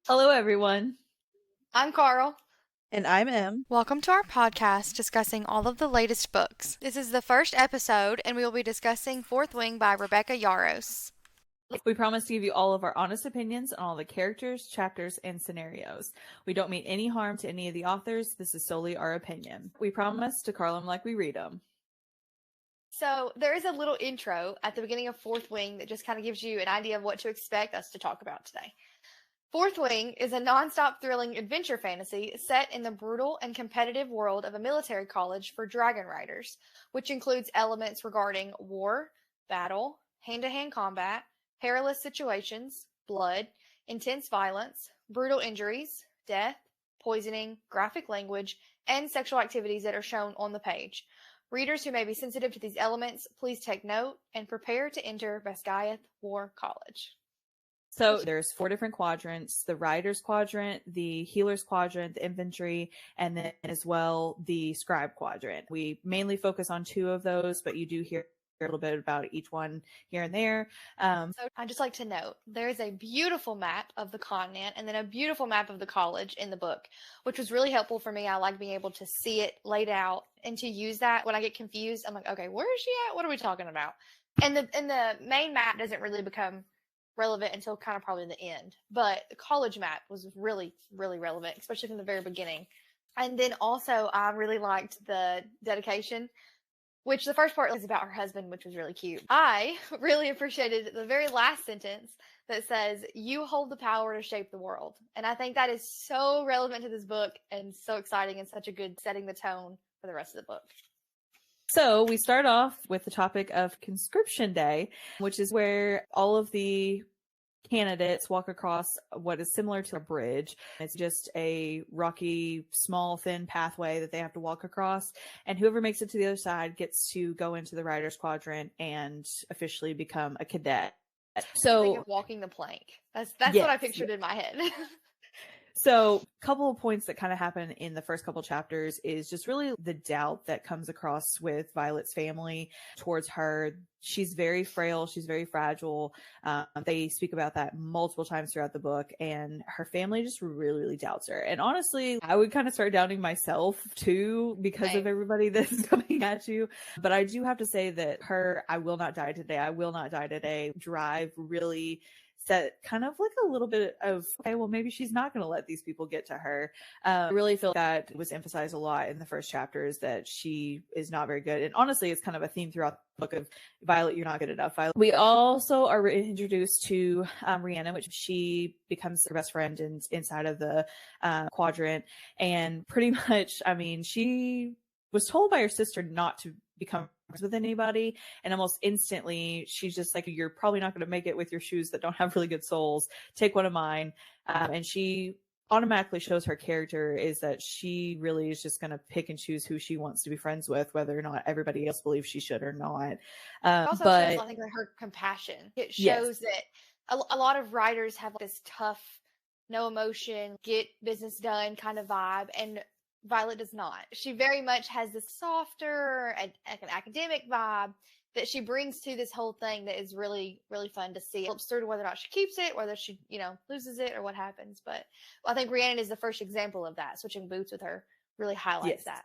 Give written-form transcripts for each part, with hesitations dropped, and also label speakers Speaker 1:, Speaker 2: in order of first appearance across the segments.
Speaker 1: Hello, everyone.
Speaker 2: I'm Karl.
Speaker 3: And I'm Em.
Speaker 2: Welcome to our podcast discussing all of the latest books. This is the first episode, and we will be discussing Fourth Wing by Rebecca Yarros.
Speaker 1: We promise to give you all of our honest opinions on all the characters, chapters, and scenarios. We don't mean any harm to any of the authors. This is solely our opinion. We promise to call them like we read them.
Speaker 2: So there is a little intro at the beginning of Fourth Wing that just kind of gives you an idea of what to expect us to talk about today. Fourth Wing is a non-stop thrilling adventure fantasy set in the brutal and competitive world of a military college for dragon riders, which includes elements regarding war, battle, hand-to-hand combat, perilous situations, blood, intense violence, brutal injuries, death, poisoning, graphic language, and sexual activities that are shown on the page. Readers who may be sensitive to these elements, please take note and prepare to enter Basgiath War College.
Speaker 1: So there's 4 different quadrants: the riders quadrant, the healers quadrant, the infantry, and then as well the scribe quadrant. We mainly focus on 2 of those, but you do hear a little bit about each one here and there.
Speaker 2: So I'd just like to note, there's a beautiful map of the continent and then a beautiful map of the college in the book, which was really helpful for me. I like being able to see it laid out and to use that when I get confused. I'm like, okay, where is she at? What are we talking about? And the main map doesn't really become relevant until kind of probably the end, but the college map was really, really relevant, especially from the very beginning. And then also I really liked the dedication, which the first part was about her husband, which was really cute. I really appreciated the very last sentence that says, "You hold the power to shape the world." And I think that is so relevant to this book and so exciting and such a good setting the tone for the rest of the book.
Speaker 1: So we start off with the topic of conscription day, which is where all of the candidates walk across what is similar to a bridge. It's just a rocky, small, thin pathway that they have to walk across. And whoever makes it to the other side gets to go into the riders quadrant and officially become a cadet. So
Speaker 2: think of walking the plank. That's
Speaker 1: yes,
Speaker 2: what I pictured in my head.
Speaker 1: So a couple of points that kind of happen in the first couple chapters is just really the doubt that comes across with Violet's family towards her. She's very frail. She's very fragile. They speak about that multiple times throughout the book, and her family just really, really doubts her. And honestly, I would kind of start doubting myself too because of everybody that's coming at you. But I do have to say that her "I will not die today, I will not die today" drive really set kind of like a little bit of, okay, well, maybe she's not going to let these people get to her. I really feel that was emphasized a lot in the first chapters, that she is not very good. And honestly, it's kind of a theme throughout the book of Violet, you're not good enough, Violet. We also are introduced to Rhiannon, which she becomes her best friend inside of the quadrant. And pretty much, I mean, she was told by her sister not to become friends with anybody, and almost instantly she's just like, "You're probably not going to make it with your shoes that don't have really good soles. Take one of mine." And she automatically shows her character is that she really is just going to pick and choose who she wants to be friends with, whether or not everybody else believes she should or not.
Speaker 2: It also shows, I think, her compassion. It shows that a lot of writers have this tough, no emotion, get business done kind of vibe, and Violet does not. She very much has this softer, an academic vibe that she brings to this whole thing that is really, really fun to see. It helps through to whether or not she keeps it, whether she, loses it or what happens. But I think Rhiannon is the first example of that. Switching boots with her really highlights that.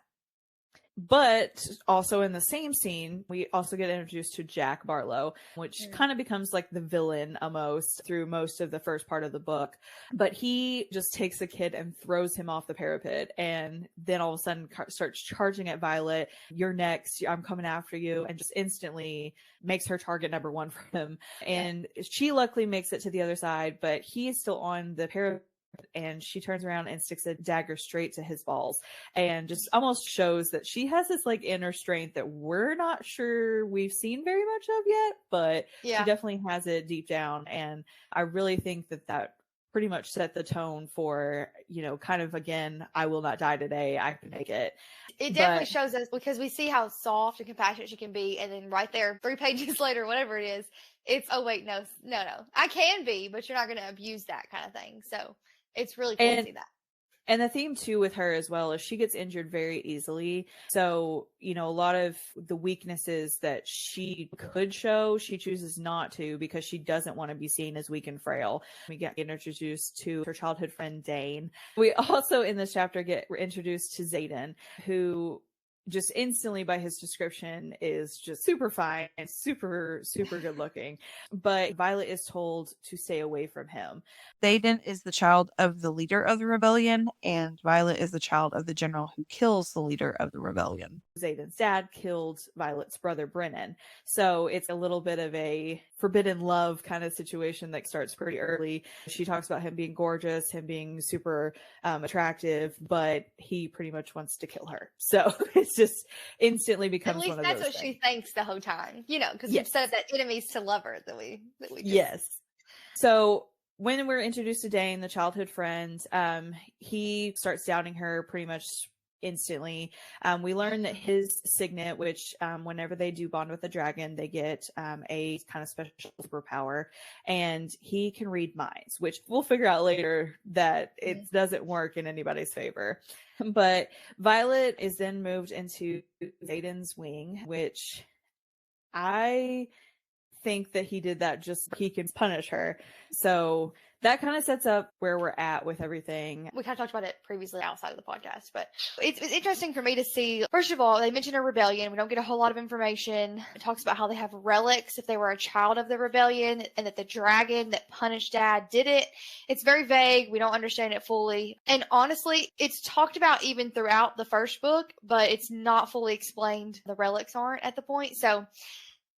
Speaker 1: But also in the same scene, we also get introduced to Jack Barlow, which kind of becomes like the villain almost through most of the first part of the book. But he just takes a kid and throws him off the parapet, and then all of a sudden starts charging at Violet. "You're next. I'm coming after you," and just instantly makes her target number 1 for him. And she luckily makes it to the other side, but he is still on the parapet, and she turns around and sticks a dagger straight to his balls, and just almost shows that she has this like inner strength that we're not sure we've seen very much of yet, but she definitely has it deep down. And I really think that pretty much set the tone for, kind of, again, I will not die today, I can make it.
Speaker 2: It definitely shows us, because we see how soft and compassionate she can be, and then right there, 3 pages later, whatever it is, it's, oh wait, no, I can be, but you're not going to abuse that kind of thing. So it's really cool to see that.
Speaker 1: And the theme too with her as well is she gets injured very easily. So, a lot of the weaknesses that she could show, she chooses not to because she doesn't want to be seen as weak and frail. We get introduced to her childhood friend, Dane. We also in this chapter get introduced to Xaden, who just instantly by his description is just super fine and super, super good looking. But Violet is told to stay away from him.
Speaker 3: Xaden is the child of the leader of the rebellion, and Violet is the child of the general who kills the leader of the rebellion.
Speaker 1: Xaden's dad killed Violet's brother, Brennan. So it's a little bit of a forbidden love kind of situation that starts pretty early. She talks about him being gorgeous, him being super attractive, but he pretty much wants to kill her. So it's just instantly becomes one of those.
Speaker 2: At least that's what she thinks the whole time, because we've said that enemies to lovers that we just...
Speaker 1: Yes. So when we're introduced to Dane, the childhood friend, he starts doubting her pretty much instantly. We learn that his signet, which whenever they do bond with a dragon, they get a kind of special superpower, and he can read minds, which we'll figure out later that it doesn't work in anybody's favor. But Violet is then moved into Xaden's wing, which I think that he did that just so he can punish her. So that kind of sets up where we're at with everything.
Speaker 2: We kind of talked about it previously outside of the podcast, but it's interesting for me to see. First of all, they mention a rebellion. We don't get a whole lot of information. It talks about how they have relics if they were a child of the rebellion, and that the dragon that punished Dad did it. It's very vague. We don't understand it fully. And honestly, it's talked about even throughout the first book, but it's not fully explained. The relics aren't at the point. So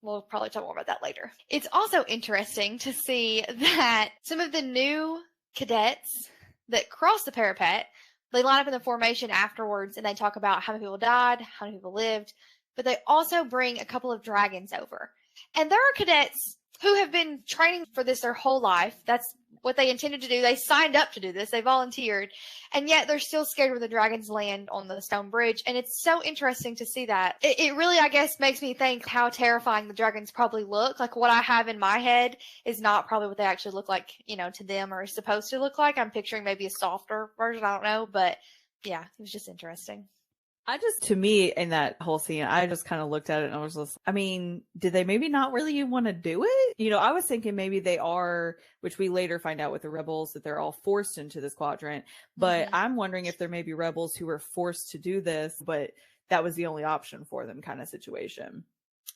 Speaker 2: we'll probably talk more about that later. It's also interesting to see that some of the new cadets that cross the parapet, they line up in the formation afterwards and they talk about how many people died, how many people lived, but they also bring a couple of dragons over. And there are cadets who have been training for this their whole life. That's what they intended to do. They signed up to do this. They volunteered. And yet they're still scared where the dragons land on the stone bridge. And it's so interesting to see that. It really, I guess, makes me think how terrifying the dragons probably look. Like what I have in my head is not probably what they actually look like, to them or is supposed to look like. I'm picturing maybe a softer version. I don't know. But yeah, it was just interesting.
Speaker 1: To me, in that whole scene, I just kind of looked at it and I was just, did they maybe not really want to do it? I was thinking maybe they are, which we later find out with the rebels, that they're all forced into this quadrant. But I'm wondering if there may be rebels who were forced to do this, but that was the only option for them kind of situation.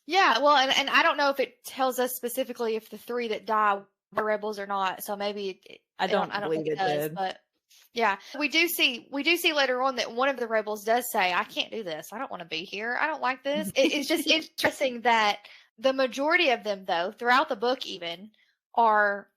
Speaker 2: Yeah, well, and I don't know if it tells us specifically if the three that die were rebels or not. So maybe
Speaker 1: I don't believe it did.
Speaker 2: But yeah, we do see later on that one of the rebels does say, I can't do this. I don't want to be here. I don't like this. It's just interesting that the majority of them, though, throughout the book even, are,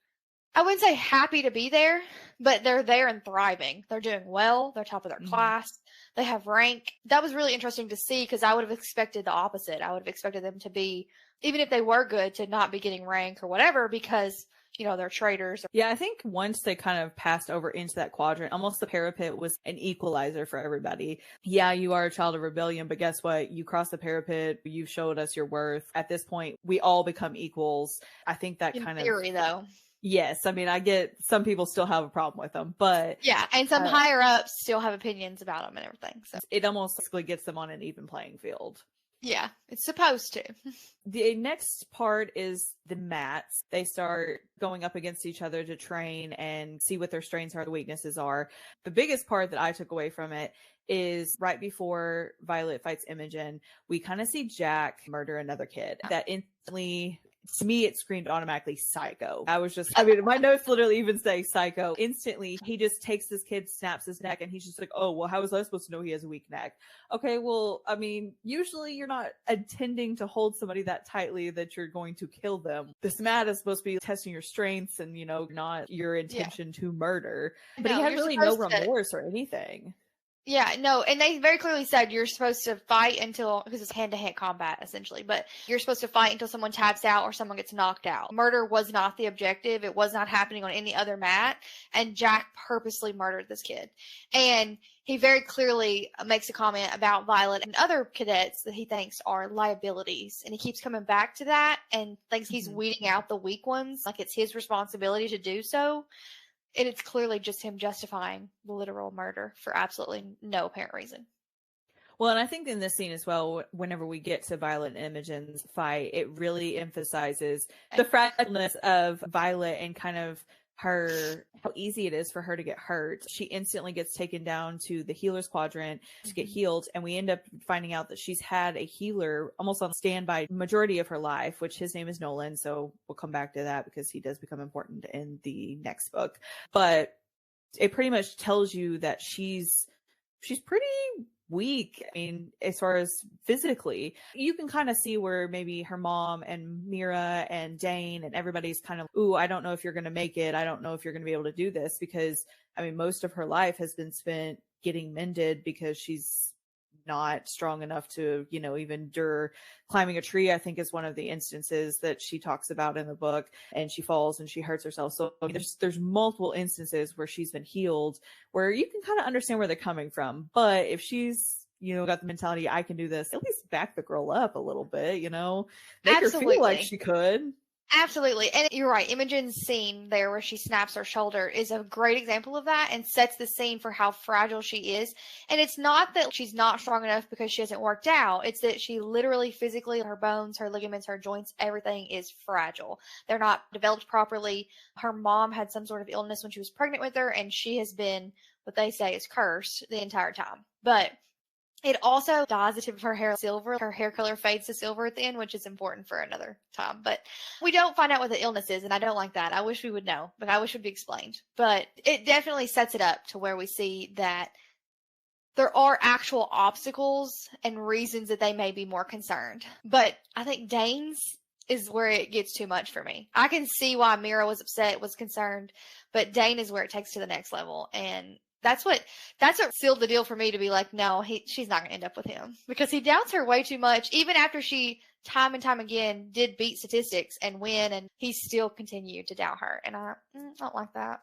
Speaker 2: I wouldn't say happy to be there, but they're there and thriving. They're doing well. They're top of their class. They have rank. That was really interesting to see because I would have expected the opposite. I would have expected them to be, even if they were good, to not be getting rank or whatever because they're traitors.
Speaker 1: Yeah, I think once they kind of passed over into that quadrant, almost the parapet was an equalizer for everybody. Yeah, you are a child of rebellion, but guess what? You cross the parapet, you've showed us your worth. At this point, we all become equals. I think that
Speaker 2: in
Speaker 1: kind
Speaker 2: theory, though.
Speaker 1: Yes, I get some people still have a problem with them, but
Speaker 2: yeah, and some higher ups still have opinions about them and everything. So
Speaker 1: it almost basically gets them on an even playing field.
Speaker 2: Yeah, it's supposed to.
Speaker 1: The next part is the mats. They start going up against each other to train and see what their strengths are, the weaknesses are. The biggest part that I took away from it is right before Violet fights Imogen, we kind of see Jack murder another kid. That instantly, to me, it screamed automatically psycho. I was just, my notes literally even say psycho. Instantly, he just takes this kid, snaps his neck, and he's just like, oh, well, how was I supposed to know he has a weak neck? Okay, well, usually you're not intending to hold somebody that tightly that you're going to kill them. This mat is supposed to be testing your strengths and, not your intention to murder. But he had really no remorse or anything.
Speaker 2: Yeah, no, and they very clearly said you're supposed to fight until, because it's hand-to-hand combat, essentially, but you're supposed to fight until someone taps out or someone gets knocked out. Murder was not the objective. It was not happening on any other mat, and Jack purposely murdered this kid. And he very clearly makes a comment about Violet and other cadets that he thinks are liabilities, and he keeps coming back to that and thinks he's weeding out the weak ones, like it's his responsibility to do so. And it's clearly just him justifying the literal murder for absolutely no apparent reason.
Speaker 1: Well, and I think in this scene as well, whenever we get to Violet and Imogen's fight, it really emphasizes the fragileness of Violet and kind of how easy it is for her to get hurt. She instantly gets taken down to the healer's quadrant to get healed, and we end up finding out that she's had a healer almost on standby majority of her life, which his name is Nolan, so we'll come back to that because he does become important in the next book. But it pretty much tells you that she's pretty weak. I mean, as far as physically, you can kind of see where maybe her mom and Mira and Dane and everybody's kind of, ooh, I don't know if you're going to make it. I don't know if you're going to be able to do this, because I mean, most of her life has been spent getting mended because she's not strong enough to, even endure climbing a tree, I think is one of the instances that she talks about in the book, and she falls and she hurts herself. So I mean, there's multiple instances where she's been healed, where you can kind of understand where they're coming from. But if she's, got the mentality, I can do this, at least back the girl up a little bit, make her feel like she could.
Speaker 2: Absolutely. And you're right. Imogen's scene there where she snaps her shoulder is a great example of that and sets the scene for how fragile she is. And it's not that she's not strong enough because she hasn't worked out. It's that she literally, physically, her bones, her ligaments, her joints, everything is fragile. They're not developed properly. Her mom had some sort of illness when she was pregnant with her, and she has been, what they say is cursed the entire time. But it also dyes the tip of her hair silver. Her hair color fades to silver at the end, which is important for another time. But we don't find out what the illness is, and I don't like that. I wish we would know, but I wish it would be explained. But it definitely sets it up to where we see that there are actual obstacles and reasons that they may be more concerned. But I think Dane's is where it gets too much for me. I can see why Mira was upset, was concerned, but Dane is where it takes to the next level. And that's what sealed the deal for me to be like, no, she's not going to end up with him, because he doubts her way too much. Even after she time and time again did beat statistics and win, and he still continued to doubt her. And I don't like that.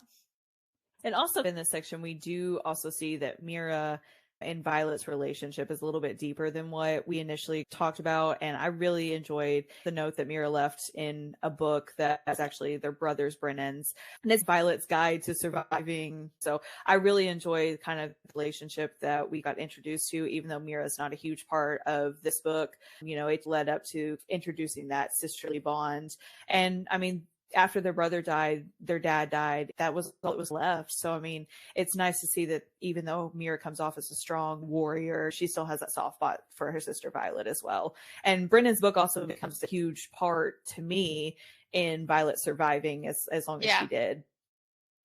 Speaker 1: And also in this section, we do also see that Mira and Violet's relationship is a little bit deeper than what we initially talked about. And I really enjoyed the note that Mira left in a book that is actually their brother's, Brennan's, and it's Violet's Guide to Surviving. So I really enjoy kind of the relationship that we got introduced to, even though Mira is not a huge part of this book. It led up to introducing that sisterly bond. And I mean, after their brother died, their dad died. That was all that was left. So, I mean, it's nice to see that even though Mira comes off as a strong warrior, she still has that soft spot for her sister Violet as well. And Brennan's book also becomes a huge part to me in Violet surviving as long as she did.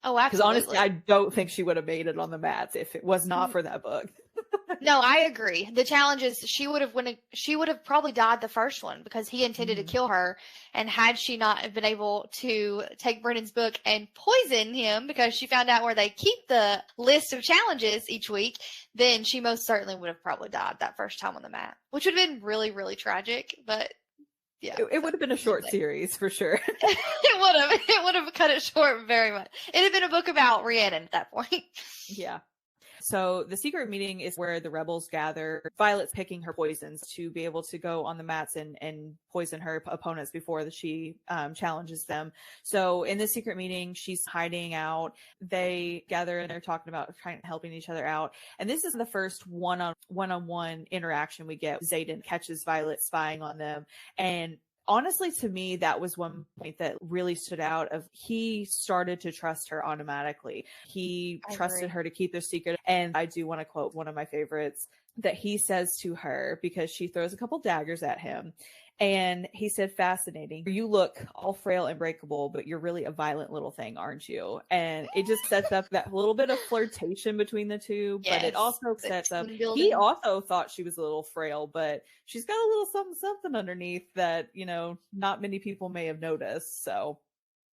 Speaker 2: Oh, absolutely.
Speaker 1: Because honestly, I don't think she would have made it on the mats if it was not for that book.
Speaker 2: No, I agree. The challenge is she would have probably died the first one because he intended to kill her. And had she not have been able to take Brennan's book and poison him because she found out where they keep the list of challenges each week, then she most certainly would have probably died that first time on the mat, which would have been really, really tragic. But yeah,
Speaker 1: it would have been a short series for sure.
Speaker 2: It would have cut it short very much. It'd have been a book about Rhiannon at that point.
Speaker 1: Yeah. So the secret meeting is where the rebels gather. Violet's picking her poisons to be able to go on the mats and poison her opponents before she challenges them. So in this secret meeting, she's hiding out. They gather and they're talking about helping each other out. And this is the first one-on-one interaction we get. Xaden catches Violet spying on them, and honestly, to me, that was one point that really stood out. He started to trust her automatically. He trusted her to keep their secret. And I do want to quote one of my favorites that he says to her, because she throws a couple daggers at him. And he said, "Fascinating. You look all frail and breakable, but you're really a violent little thing, aren't you?" And it just sets up that little bit of flirtation between the two, but it also sets up, he also thought she was a little frail, but she's got a little something underneath that, not many people may have noticed. So.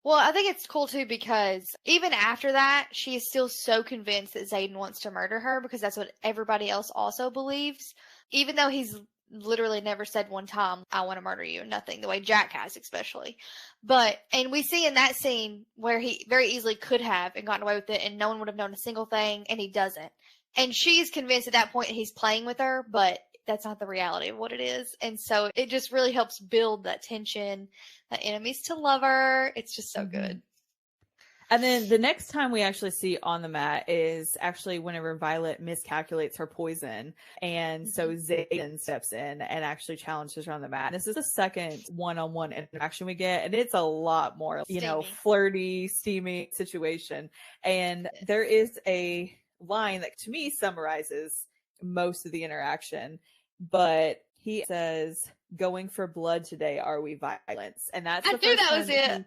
Speaker 2: Well, I think it's cool too because even after that, she is still so convinced that Xaden wants to murder her because that's what everybody else also believes, even though he's literally never said one time, "I want to murder you," nothing, the way Jack has especially. And we see in that scene where he very easily could have and gotten away with it and no one would have known a single thing, and he doesn't. And she's convinced at that point he's playing with her, but that's not the reality of what it is. And so it just really helps build that tension, the enemies to lover. It's just so good.
Speaker 1: And then the next time we actually see on the mat is actually whenever Violet miscalculates her poison. And so Zayden steps in and actually challenges her on the mat. And this is the second one-on-one interaction we get. And it's a lot more, flirty, steamy situation. And there is a line that to me summarizes most of the interaction. But he says, "Going for blood today, are we, Violence?" And that's the first time was it.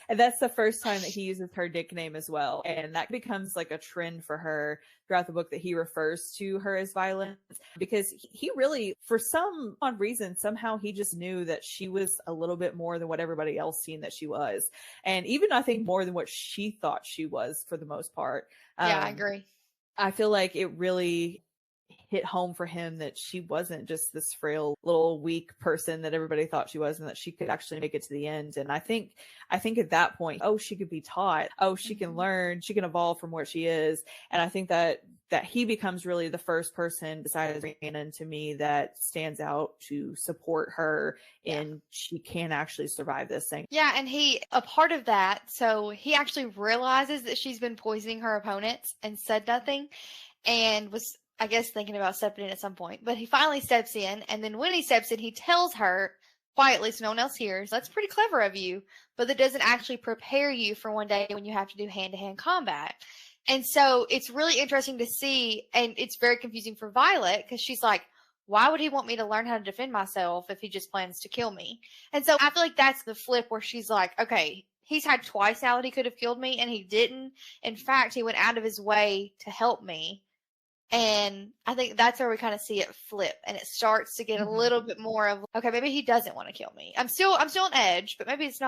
Speaker 1: And that's the first time that he uses her nickname as well. And that becomes like a trend for her throughout the book that he refers to her as Violence, because he really, for some odd reason, somehow he just knew that she was a little bit more than what everybody else seen that she was. And even I think more than what she thought she was for the most part.
Speaker 2: Yeah, I agree.
Speaker 1: I feel like it really hit home for him that she wasn't just this frail little weak person that everybody thought she was, and that she could actually make it to the end. And I think at that point, she could be taught, she can learn, she can evolve from where she is. And I think that he becomes really the first person besides Rhiannon to me that stands out to support her and she can actually survive this thing.
Speaker 2: Yeah, and a part of that, so he actually realizes that she's been poisoning her opponents and said nothing, and was, I guess, thinking about stepping in at some point. But he finally steps in, and then when he steps in, he tells her quietly so no one else hears, "That's pretty clever of you, but that doesn't actually prepare you for one day when you have to do hand-to-hand combat." And so it's really interesting to see, and it's very confusing for Violet, because she's like, why would he want me to learn how to defend myself if he just plans to kill me? And so I feel like that's the flip where she's like, okay, he's had twice now that he could have killed me, and he didn't. In fact, he went out of his way to help me. And I think that's where we kind of see it flip, and it starts to get a little bit more of, okay, maybe he doesn't want to kill me. I'm still on edge, but maybe that's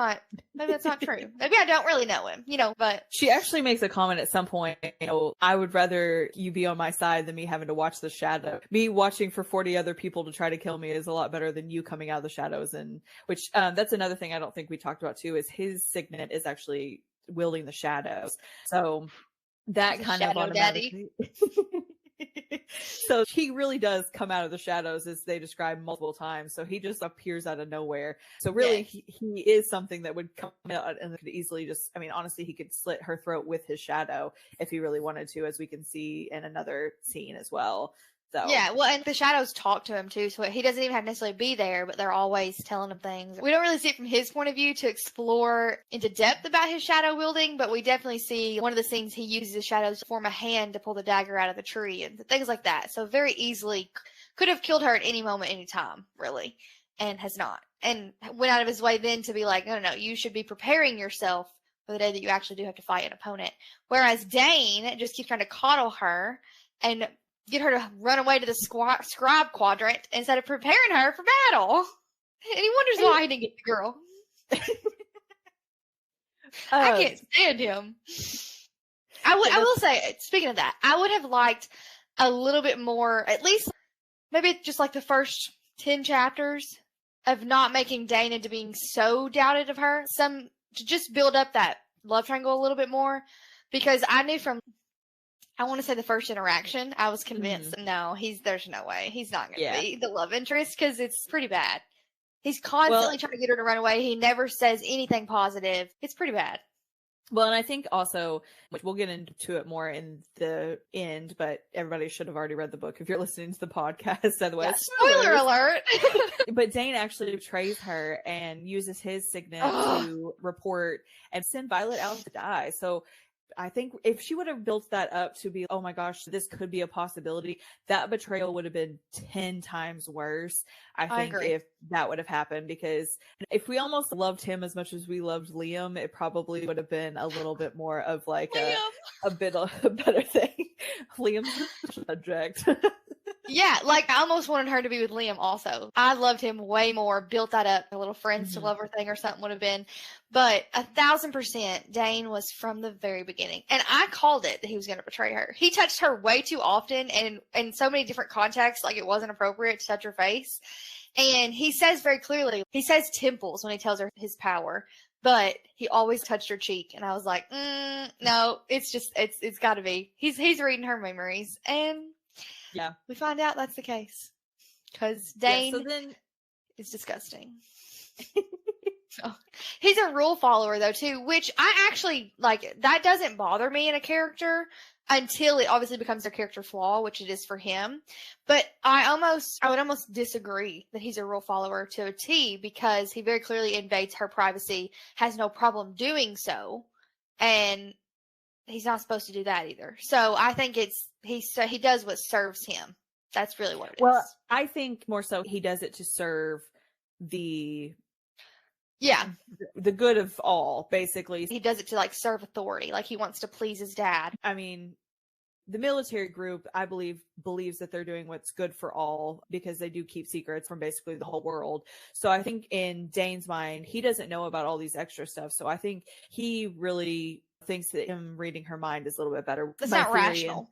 Speaker 2: not true. Maybe I don't really know him, but
Speaker 1: she actually makes a comment at some point, I would rather you be on my side than me having to watch the shadow. Me watching for 40 other people to try to kill me is a lot better than you coming out of the shadows. And which, that's another thing I don't think we talked about too, is his signet is actually wielding the shadows. So that kind of automatically. So he really does come out of the shadows, as they describe multiple times. So he just appears out of nowhere. So really, he is something that would come out and could easily honestly, he could slit her throat with his shadow if he really wanted to, as we can see in another scene as well. So. Yeah,
Speaker 2: well, and the shadows talk to him too, so he doesn't even have to necessarily be there, but they're always telling him things. We don't really see it from his point of view to explore into depth about his shadow wielding, but we definitely see one of the scenes he uses the shadows to form a hand to pull the dagger out of the tree and things like that. So very easily could have killed her at any moment, any time, really, and has not. And went out of his way then to be like, no, you should be preparing yourself for the day that you actually do have to fight an opponent. Whereas Dane just keeps trying to coddle her and get her to run away to the scribe quadrant instead of preparing her for battle. And he wonders why he didn't get the girl. I can't stand him. I will say, speaking of that, I would have liked a little bit more, at least maybe just like the first 10 chapters of not making Dane into being so doubted of her. To just build up that love triangle a little bit more, because I knew from, I want to say the first interaction, I was convinced no, there's no way he's not going to be the love interest, because it's pretty bad. He's constantly trying to get her to run away. He never says anything positive. It's pretty bad.
Speaker 1: Well, and I think also, which we'll get into it more in the end, but everybody should have already read the book if you're listening to the podcast. Otherwise,
Speaker 2: spoiler alert.
Speaker 1: But Dane actually betrays her and uses his signet to report and send Violet out to die. So I think if she would have built that up to be, oh my gosh, this could be a possibility, that betrayal would have been 10 times worse. I think if that would have happened, because if we almost loved him as much as we loved Liam, it probably would have been a little bit more of like a better thing. Liam's a subject.
Speaker 2: Yeah, like I almost wanted her to be with Liam also. I loved him way more, built that up, a little friends to lover thing or something would have been. But 1,000% Dane was from the very beginning. And I called it that he was going to betray her. He touched her way too often and in so many different contexts, like it wasn't appropriate to touch her face. And he says very clearly, he says temples when he tells her his power, but he always touched her cheek. And I was like, no, it's got to be. He's reading her memories. And
Speaker 1: yeah,
Speaker 2: we find out that's the case, because Dane is disgusting. Oh, he's a rule follower though too, which I actually like. That doesn't bother me in a character until it obviously becomes their character flaw, which it is for him. But I would almost disagree that he's a rule follower to a T, because he very clearly invades her privacy, has no problem doing so, and he's not supposed to do that either. So I think he does what serves him. That's really what it is.
Speaker 1: Well, I think more so he does it to serve the good of all, basically.
Speaker 2: He does it to like serve authority, like he wants to please his dad.
Speaker 1: I mean, the military group, I believe, believes that they're doing what's good for all, because they do keep secrets from basically the whole world. So I think in Dane's mind, he doesn't know about all these extra stuff. So I think he really thinks that him reading her mind is a little bit better.
Speaker 2: That's not rational.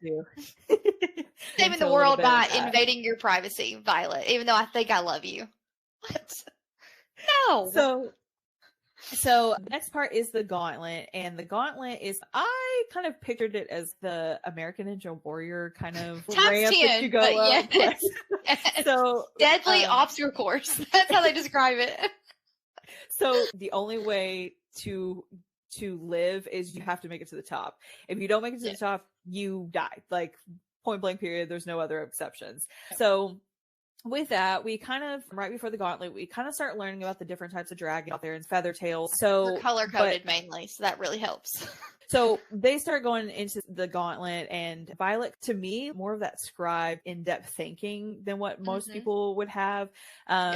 Speaker 2: Saving the world by invading your privacy, Violet, even though I think I love you. What? No.
Speaker 1: So next part is the gauntlet, and the gauntlet is, I kind of pictured it as the American Ninja Warrior kind of ramp that you go up.
Speaker 2: Yes.
Speaker 1: So
Speaker 2: deadly obstacle course. That's how they describe it.
Speaker 1: So the only way to live is you have to make it to the top. If you don't make it to the top, you die. Like, point blank period. There's no other exceptions. So with that, we kind of, right before the gauntlet, we kind of start learning about the different types of dragon out there and feather tails. So
Speaker 2: they're color coded mainly, so that really helps.
Speaker 1: So they start going into the gauntlet, and Violet, to me, more of that scribe in-depth thinking than what most people would have.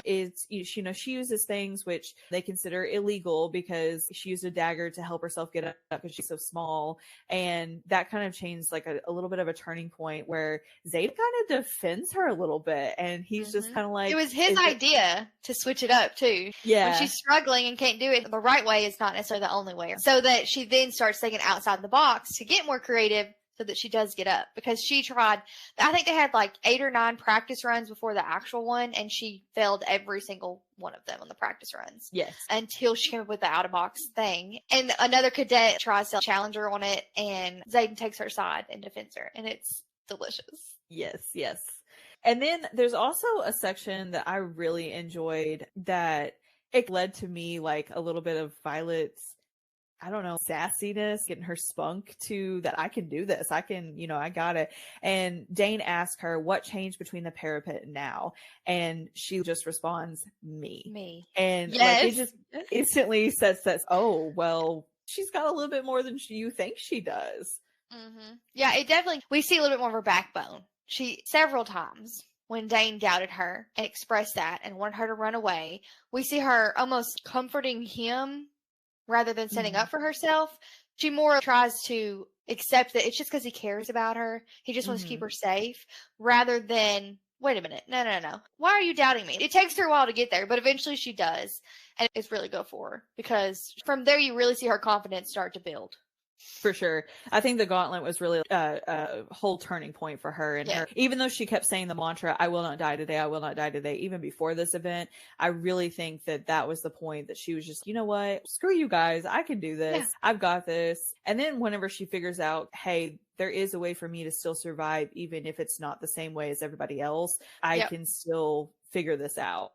Speaker 1: Is, she uses things which they consider illegal, because she used a dagger to help herself get up because she's so small. And that kind of changed like a little bit of a turning point where Zayd kind of defends her a little bit. And he's just kind of like,
Speaker 2: it was his idea to switch it up too.
Speaker 1: Yeah.
Speaker 2: When she's struggling and can't do it the right way, is not necessarily the only way. So that she then starts thinking outside the box to get more creative, so that she does get up, because she tried, I think they had like 8 or 9 practice runs before the actual one, and she failed every single one of them on the practice runs.
Speaker 1: Yes.
Speaker 2: Until she came up with the out of box thing. And another cadet tries to challenge her on it, and Zayden takes her side and defends her, and it's delicious.
Speaker 1: Yes, yes. And then there's also a section that I really enjoyed, that it led to me like a little bit of Violet's, I don't know, sassiness, getting her spunk to that I can do this. I can, I got it. And Dane asks her what changed between the parapet and now. And she just responds, me. And like, it just instantly says, oh, well, she's got a little bit more than you think she does.
Speaker 2: Mm-hmm. Yeah, it definitely, we see a little bit more of her backbone. She, several times, when Dane doubted her and expressed that and wanted her to run away, we see her almost comforting him rather than setting up for herself. She more tries to accept that it's just because he cares about her. He just wants to keep her safe, rather than, wait a minute, no. Why are you doubting me? It takes her a while to get there, but eventually she does. And it's really good for her, because from there you really see her confidence start to build.
Speaker 1: For sure. I think the gauntlet was really a whole turning point for her. And her, even though she kept saying the mantra, I will not die today, I will not die today, even before this event, I really think that was the point that she was just, you know what, screw you guys, I can do this. I've got this. And then whenever she figures out, hey, there is a way for me to still survive, even if it's not the same way as everybody else, I can still figure this out.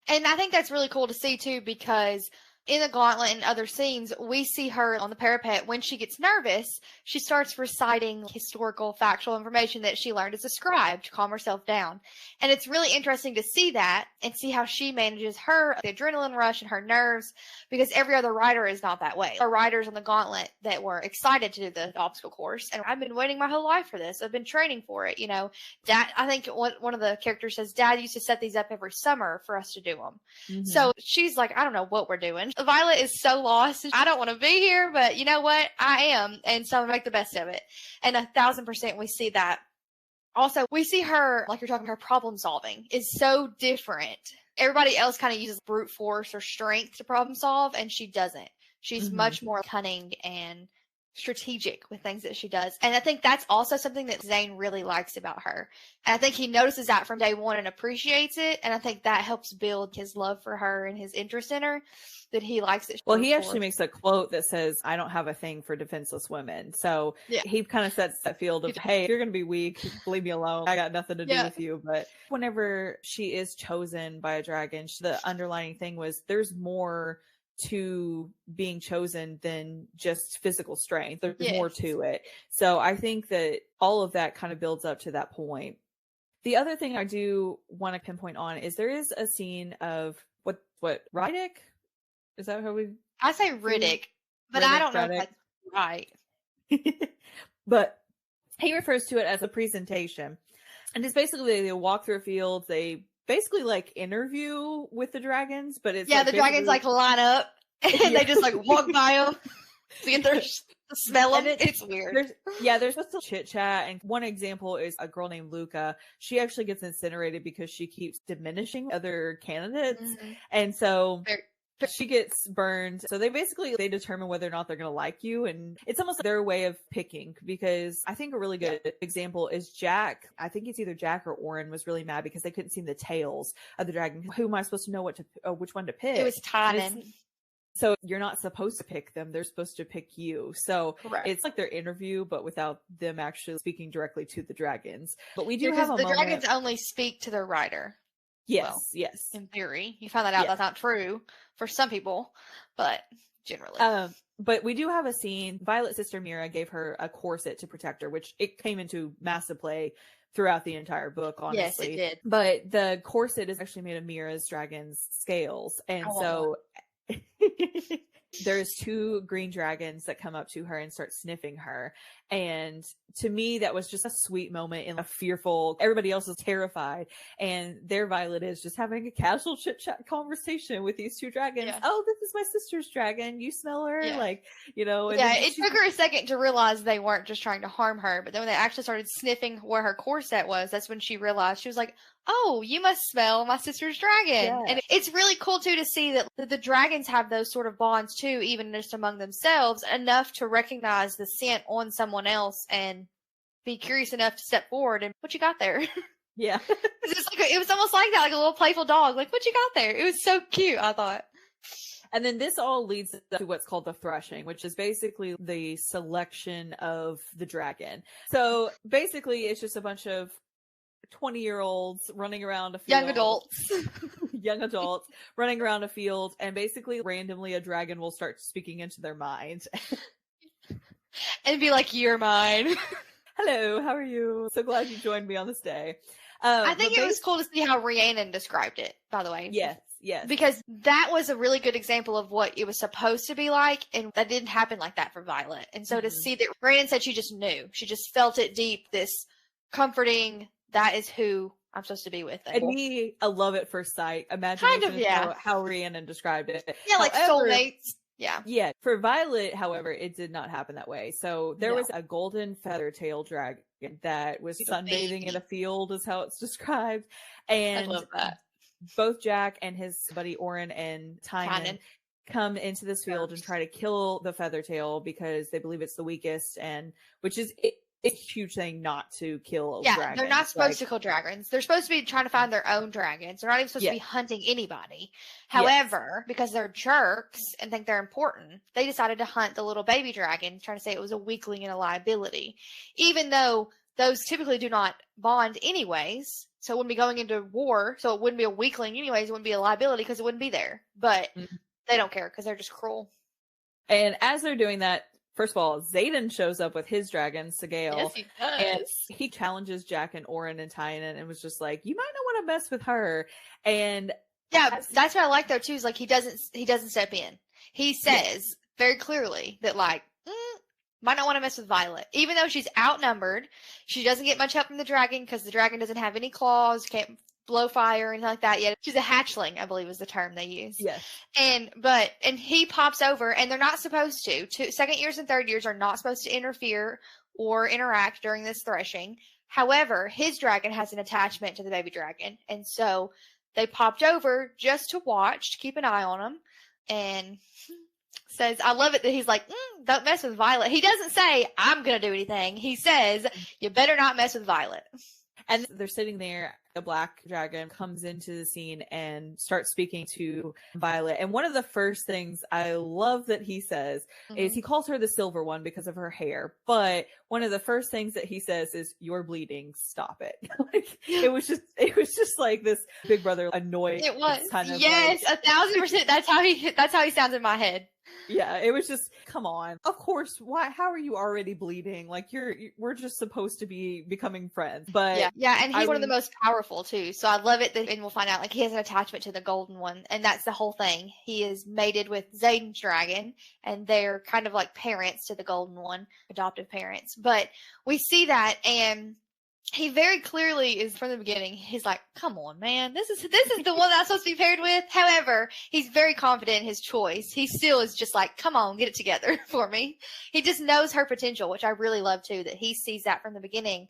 Speaker 2: And I think that's really cool to see too, because in the gauntlet and other scenes, we see her on the parapet. When she gets nervous, she starts reciting historical, factual information that she learned as a scribe to calm herself down. And it's really interesting to see that and see how she manages the adrenaline rush and her nerves, because every other writer is not that way. There are writers on the gauntlet that were excited to do the obstacle course, and I've been waiting my whole life for this. I've been training for it. Dad, I think one of the characters says, Dad used to set these up every summer for us to do them. Mm-hmm. So she's like, I don't know what we're doing. Violet is so lost. I don't want to be here, but you know what? I am. And so I'm going to make the best of it. And 1,000% we see that. Also, we see her, like you're talking, her problem solving is so different. Everybody else kind of uses brute force or strength to problem solve, and she doesn't. She's much more cunning and strategic with things that she does. And I think that's also something that Zane really likes about her. And I think he notices that from day one and appreciates it. And I think that helps build his love for her and his interest in her, that he likes it.
Speaker 1: Well, he actually makes a quote that says, I don't have a thing for defenseless women. So he kind of sets that field of, hey, if you're going to be weak, leave me alone. I got nothing to do with you. But whenever she is chosen by a dragon, the underlying thing was there's more to being chosen than just physical strength. There's
Speaker 2: Yes.
Speaker 1: more to it. So I think that all of that kind of builds up to that point. The other thing I do want to pinpoint on is there is a scene of what Riddick? Is that how we
Speaker 2: I say Riddick, but
Speaker 1: Riddick,
Speaker 2: I don't know
Speaker 1: Braddock.
Speaker 2: if that's right.
Speaker 1: But he refers to it as a presentation. And it's basically they walk through a field, they basically like interview with the dragons, but it's
Speaker 2: Yeah,
Speaker 1: like
Speaker 2: the dragons like line up and they just like walk by them to get their smell them. It's weird.
Speaker 1: There's just a chit chat. And one example is a girl named Luca. She actually gets incinerated because she keeps diminishing other candidates.
Speaker 2: Mhm.
Speaker 1: And so she gets burned. So they determine whether or not they're going to like you. And it's almost like their way of picking, because I think a really good example is Jack. I think it's either Jack or Oren was really mad because they couldn't see the tails of the dragon. Who am I supposed to know which one to pick?
Speaker 2: It was Tynan.
Speaker 1: So you're not supposed to pick them. They're supposed to pick you. So
Speaker 2: Correct.
Speaker 1: It's like their interview, but without them actually speaking directly to the dragons. But we do
Speaker 2: Because
Speaker 1: have a
Speaker 2: the
Speaker 1: moment.
Speaker 2: dragons only speak to their rider.
Speaker 1: Yes.
Speaker 2: In theory. You find that out. That's not true for some people, but generally.
Speaker 1: But we do have a scene. Violet's sister Mira gave her a corset to protect her, which it came into massive play throughout the entire book, honestly.
Speaker 2: Yes, it did.
Speaker 1: But the corset is actually made of Mira's dragon's scales. And so there's 2 green dragons that come up to her and start sniffing her. And to me, that was just a sweet moment in a fearful, everybody else is terrified. And there Violet is just having a casual chit chat conversation with these 2 dragons.
Speaker 2: Yeah.
Speaker 1: Oh, this is my sister's dragon. You smell her?
Speaker 2: Yeah.
Speaker 1: Like, you know. And
Speaker 2: yeah, it took her a second to realize they weren't just trying to harm her. But then when they actually started sniffing where her corset was, that's when she realized. She was like, oh, you must smell my sister's dragon.
Speaker 1: Yeah.
Speaker 2: And it's really cool, too, to see that the dragons have those sort of bonds, too, even just among themselves, enough to recognize the scent on someone else and be curious enough to step forward and what you got there.
Speaker 1: Yeah.
Speaker 2: It was almost like that, like a little playful dog. Like, what you got there? It was so cute, I thought.
Speaker 1: And then this all leads to what's called the threshing, which is basically the selection of the dragon. So basically, it's just a bunch of 20-year-olds running around a field. Young adults running around a field, and basically randomly a dragon will start speaking into their mind.
Speaker 2: And be like, you're mine.
Speaker 1: Hello, how are you? So glad you joined me on this day.
Speaker 2: I think it was cool to see how Rhiannon described it, by the way.
Speaker 1: Yes.
Speaker 2: Because that was a really good example of what it was supposed to be like, and that didn't happen like that for Violet. And so to see that Rhiannon said she just knew. She just felt it deep, this comforting, that is who I'm supposed to be with.
Speaker 1: And me, a love at first sight. Imagination how Rhiannon described it.
Speaker 2: Yeah, like soulmates.
Speaker 1: Yeah. For Violet, however, it did not happen that way. So there was a golden feather tail dragon that was sunbathing in a field, is how it's described. And
Speaker 2: I love that.
Speaker 1: Both Jack and his buddy Oren and Tynan come into this field and try to kill the feather tail because they believe it's the weakest, and which is it's a huge thing not to kill dragons.
Speaker 2: They're not supposed to kill dragons. They're supposed to be trying to find their own dragons. They're not even supposed to be hunting anybody. However, because they're jerks and think they're important, they decided to hunt the little baby dragon, trying to say it was a weakling and a liability. Even though those typically do not bond anyways, so it wouldn't be going into war, so it wouldn't be a weakling anyways, it wouldn't be a liability because it wouldn't be there. But they don't care because they're just cruel.
Speaker 1: And as they're doing that, first of all, Xaden shows up with his dragon, Sigale.
Speaker 2: Yes, he does.
Speaker 1: And he challenges Jack and Oren and Tynan and was just like, you might not want to mess with her. And
Speaker 2: that's what I like though too, is like he doesn't step in. He says very clearly that like, might not want to mess with Violet. Even though she's outnumbered, she doesn't get much help from the dragon because the dragon doesn't have any claws, can't blow fire or anything like that yet. She's a hatchling, I believe is the term they use.
Speaker 1: Yes.
Speaker 2: And he pops over, and they're not supposed to. Second years and third years are not supposed to interfere or interact during this threshing. However, his dragon has an attachment to the baby dragon, and so they popped over just to watch, to keep an eye on him, and says, I love it that he's like, don't mess with Violet. He doesn't say, I'm going to do anything. He says, you better not mess with Violet.
Speaker 1: And they're sitting there. The black dragon comes into the scene and starts speaking to Violet. And one of the first things I love that he says is he calls her the silver one because of her hair. But one of the first things that he says is, "You're bleeding. Stop it." Like, it was just like this Big Brother annoyed.
Speaker 2: It was
Speaker 1: kind of
Speaker 2: yes,
Speaker 1: like,
Speaker 2: 1,000%. That's how he sounds in my head.
Speaker 1: Yeah, it was just, come on. Of course, why? How are you already bleeding? Like, we're just supposed to be becoming friends. But
Speaker 2: yeah, and he's one of the most powerful too. So I love it that, and we'll find out, like, he has an attachment to the golden one, and that's the whole thing. He is mated with Zayden's dragon, and they're kind of like parents to the golden one, adoptive parents. But we see that, and he very clearly is from the beginning. He's like, "Come on, man, this is the one that's supposed to be paired with." However, he's very confident in his choice. He still is just like, "Come on, get it together for me." He just knows her potential, which I really love too. That he sees that from the beginning,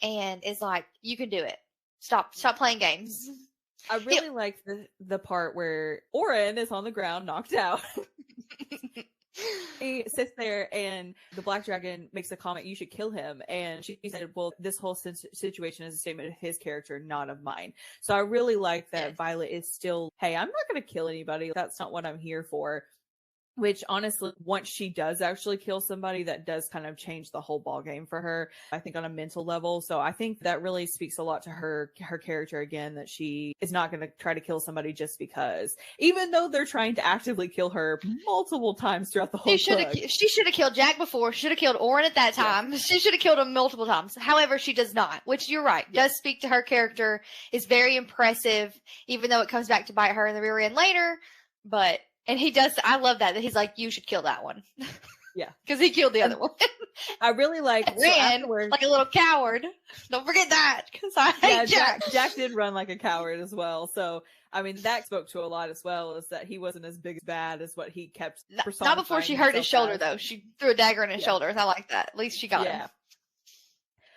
Speaker 2: and is like, "You can do it. Stop playing games."
Speaker 1: I really like the part where Oren is on the ground, knocked out. He sits there and the black dragon makes a comment, "You should kill him." And she said, "Well, this whole situation is a statement of his character, not of mine." So I really like that Violet is still, "Hey, I'm not going to kill anybody. That's not what I'm here for." Which, honestly, once she does actually kill somebody, that does kind of change the whole ball game for her, I think, on a mental level. So I think that really speaks a lot to her character again, that she is not going to try to kill somebody just because, even though they're trying to actively kill her multiple times throughout the whole book.
Speaker 2: She should have killed Jack before. Should have killed Oren at that time. Yeah. She should have killed him multiple times. However, she does not, which you're right, does speak to her character, is very impressive, even though it comes back to bite her in the rear end later. But... and he does. I love that he's like, "You should kill that one."
Speaker 1: Yeah,
Speaker 2: because he killed the other one.
Speaker 1: I really like
Speaker 2: ran like a little coward. Don't forget that, because I hate Jack.
Speaker 1: Jack did run like a coward as well. So I mean, that spoke to a lot as well, is that he wasn't as big as bad as what he kept.
Speaker 2: Not before she hurt his shoulder, though. She threw a dagger in his shoulder, and I like that. At least she got him.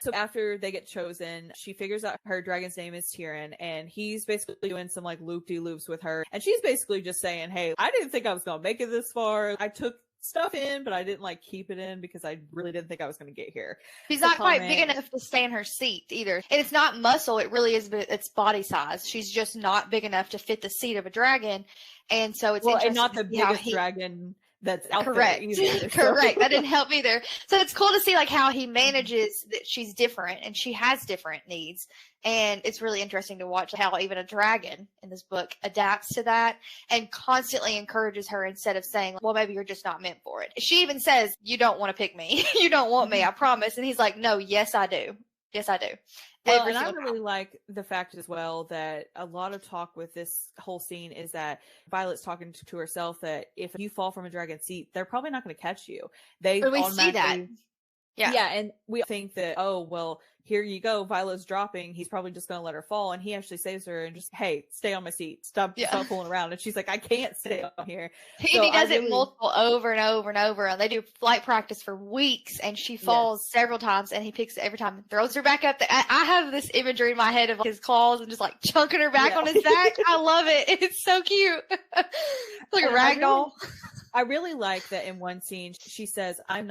Speaker 1: So after they get chosen, she figures out her dragon's name is Tyrion, and he's basically doing some like loop-de-loops with her. And she's basically just saying, "Hey, I didn't think I was going to make it this far. I took stuff in, but I didn't like keep it in because I really didn't think I was going to get here."
Speaker 2: She's not quite big enough to stay in her seat either. And it's not muscle. It really is, it's body size. She's just not big enough to fit the seat of a dragon. And so it's interesting.
Speaker 1: And not the biggest dragon that's out
Speaker 2: correct
Speaker 1: there either,
Speaker 2: correct. That didn't help either. So it's cool to see like how he manages that she's different and she has different needs, and it's really interesting to watch how even a dragon in this book adapts to that and constantly encourages her instead of saying, "Well, maybe you're just not meant for it." She even says, "You don't want to pick me. You don't want me, I promise." And he's like, "No, yes I do. Yes I do."
Speaker 1: Well, and I really like the fact as well that a lot of talk with this whole scene is that Violet's talking to herself that if you fall from a dragon seat, they're probably not going to catch you. We
Speaker 2: see that.
Speaker 1: Yeah, and we think that, oh, well, here you go, Violet's dropping, he's probably just going to let her fall, and he actually saves her and just, "Hey, stay on my seat, stop fooling around." And she's like, "I can't stay on here."
Speaker 2: He does it multiple over and over and over, and they do flight practice for weeks, and she falls several times, and he picks it every time and throws her back up. I have this imagery in my head of his claws and just like chunking her back on his back. I love it. It's so cute. It's like a rag doll.
Speaker 1: I really like that in one scene, she says, "I'm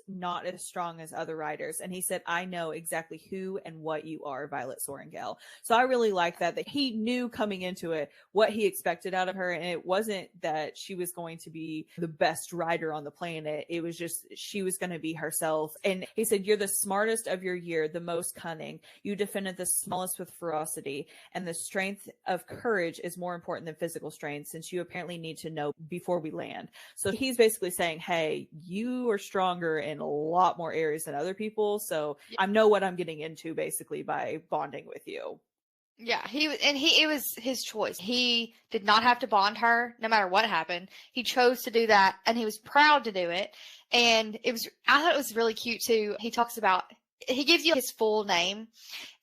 Speaker 1: not as strong as other riders." And he said, "I know exactly who and what you are, Violet Sorrengail." So I really like that he knew coming into it what he expected out of her. And it wasn't that she was going to be the best rider on the planet. It was just, she was going to be herself. And he said, "You're the smartest of your year, the most cunning. You defended the smallest with ferocity. And the strength of courage is more important than physical strength, since you apparently need to know before we land." So he's basically saying, "Hey, you are stronger in a lot more areas than other people. So I know what I'm getting into basically by bonding with you."
Speaker 2: Yeah, it was his choice. He did not have to bond her no matter what happened. He chose to do that, and he was proud to do it. And I thought it was really cute too. He gives you his full name,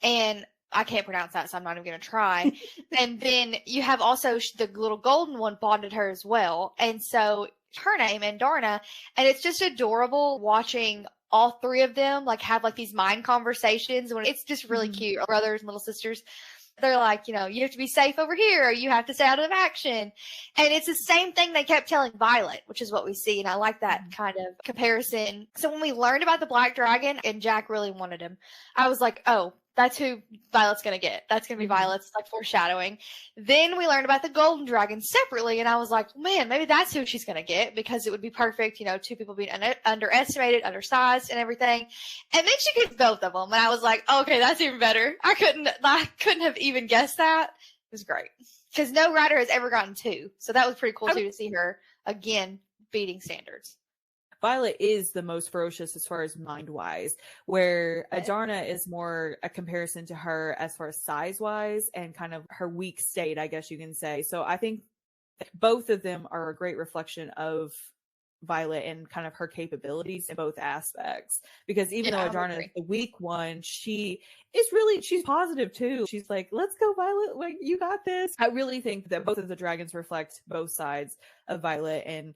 Speaker 2: and I can't pronounce that, so I'm not even going to try. And then you have also the little golden one bonded her as well. And so her name, Andarna, and it's just adorable watching all three of them like have like these mind conversations. When it's just really cute. Brothers and little sisters. They're like, you have to be safe over here, or you have to stay out of action. And it's the same thing they kept telling Violet, which is what we see. And I like that kind of comparison. So when we learned about the Black Dragon and Jack really wanted him, I was like, oh, That's who Violet's going to get. That's going to be Violet's, like, foreshadowing. Then we learned about the golden dragon separately, and I was like, man, maybe that's who she's going to get, because it would be perfect, you know, two people being underestimated, undersized, and everything. And then she gets both of them, and I was like, okay, that's even better. I couldn't have even guessed that. It was great. Because no writer has ever gotten two, so that was pretty cool, too, to see her, again, beating standards.
Speaker 1: Violet is the most ferocious as far as mind-wise, where Adarna is more a comparison to her as far as size-wise and kind of her weak state, I guess you can say. So I think both of them are a great reflection of Violet and kind of her capabilities in both aspects. Because even though Adarna is the weak one, she's positive too. She's like, let's go, Violet, like, you got this. I really think that both of the dragons reflect both sides of Violet, and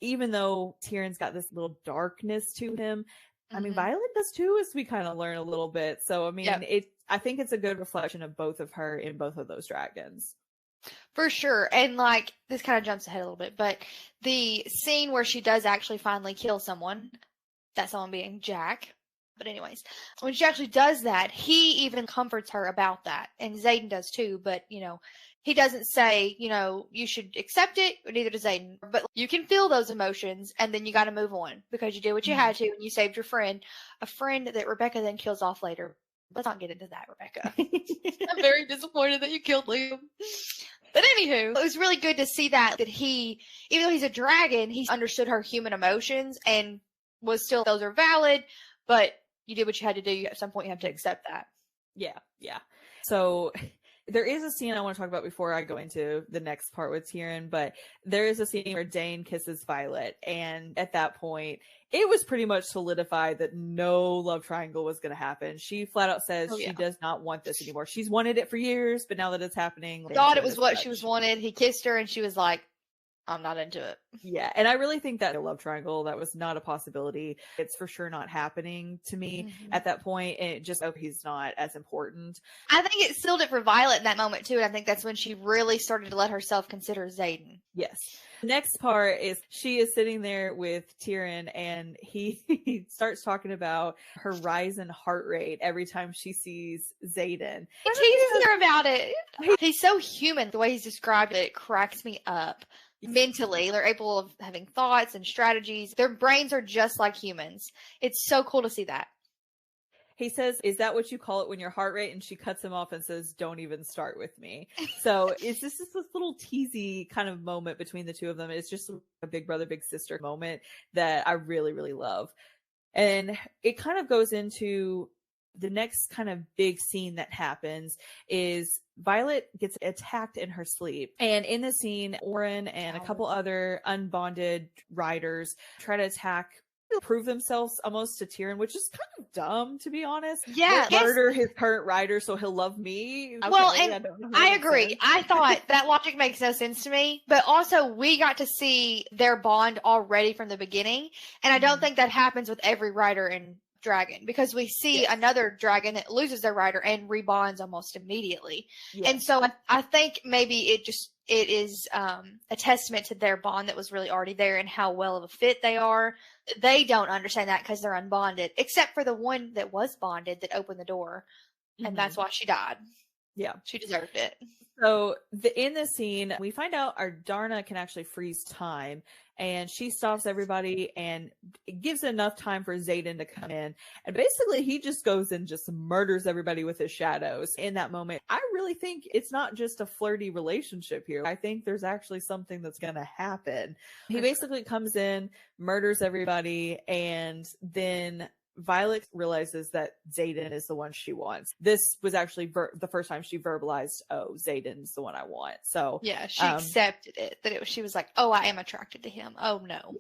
Speaker 1: even though Tyrion's got this little darkness to him, I mean, Violet does too, as we kind of learn a little bit. So, I mean, I think it's a good reflection of both of her in both of those dragons.
Speaker 2: For sure. And, like, this kind of jumps ahead a little bit, but the scene where she does actually finally kill someone, that someone being Jack. But anyways, when she actually does that, he even comforts her about that. And Xaden does too, but, you know, he doesn't say, you know, you should accept it, or neither does Xaden. But you can feel those emotions, and then you got to move on, because you did what you had to, and you saved your friend. A friend that Rebecca then kills off later. Let's not get into that, Rebecca. I'm very disappointed that you killed Liam. But anywho, it was really good to see that he, even though he's a dragon, he understood her human emotions and was still, those are valid, but you did what you had to do. At some point, you have to accept that.
Speaker 1: Yeah. So there is a scene I want to talk about before I go into the next part with Tyrion, but there is a scene where Dane kisses Violet, and at that point, it was pretty much solidified that no love triangle was going to happen. She flat out says she does not want this anymore. She's wanted it for years, but now that it's happening,
Speaker 2: thought it was what she was wanted. He kissed her, and she was like, I'm not into it.
Speaker 1: Yeah, and I really think that a love triangle, that was not a possibility. It's for sure not happening to me at that point, and it just, he's not as important.
Speaker 2: I think it sealed it for Violet in that moment, too, and I think that's when she really started to let herself consider Xaden.
Speaker 1: Yes. The next part is she is sitting there with Tyrion, and he starts talking about her rise in heart rate every time she sees Xaden.
Speaker 2: He teases her about it. He's so human. The way he's described it cracks me up. Mentally, they're able of having thoughts and strategies. Their brains are just like humans. It's so cool to see that.
Speaker 1: He says, is that what you call it when your heart rate? And she cuts him off and says, don't even start with me. So it's just this little teasy kind of moment between the two of them. It's just a big brother, big sister moment that I really, really love. And it kind of goes into the next kind of big scene that happens is Violet gets attacked in her sleep. And in the scene, Oren and a couple other unbonded riders try to attack, prove themselves almost to Tyrion, which is kind of dumb, to be honest.
Speaker 2: Yeah.
Speaker 1: Murder his current rider so he'll love me. Okay,
Speaker 2: well, and I agree. I thought that logic makes no sense to me, but also we got to see their bond already from the beginning. And I don't think that happens with every rider in Dragon, because we see another dragon that loses their rider and rebonds almost immediately. And so I think maybe it is a testament to their bond that was really already there and how well of a fit they are. They don't understand that because they're unbonded, except for the one that was bonded that opened the door, and that's why she died.
Speaker 1: Yeah,
Speaker 2: she deserved it.
Speaker 1: So in this scene, we find out our Darna can actually freeze time, and she stops everybody and it gives enough time for Xaden to come in. And basically he just goes and just murders everybody with his shadows in that moment. I really think it's not just a flirty relationship here. I think there's actually something that's going to happen. He basically comes in, murders everybody, and then Violet realizes that Xaden is the one she wants. This was actually the first time she verbalized, oh, Xaden's the one I want. So
Speaker 2: yeah, she accepted it. She was like, oh, I am attracted to him. Oh, no.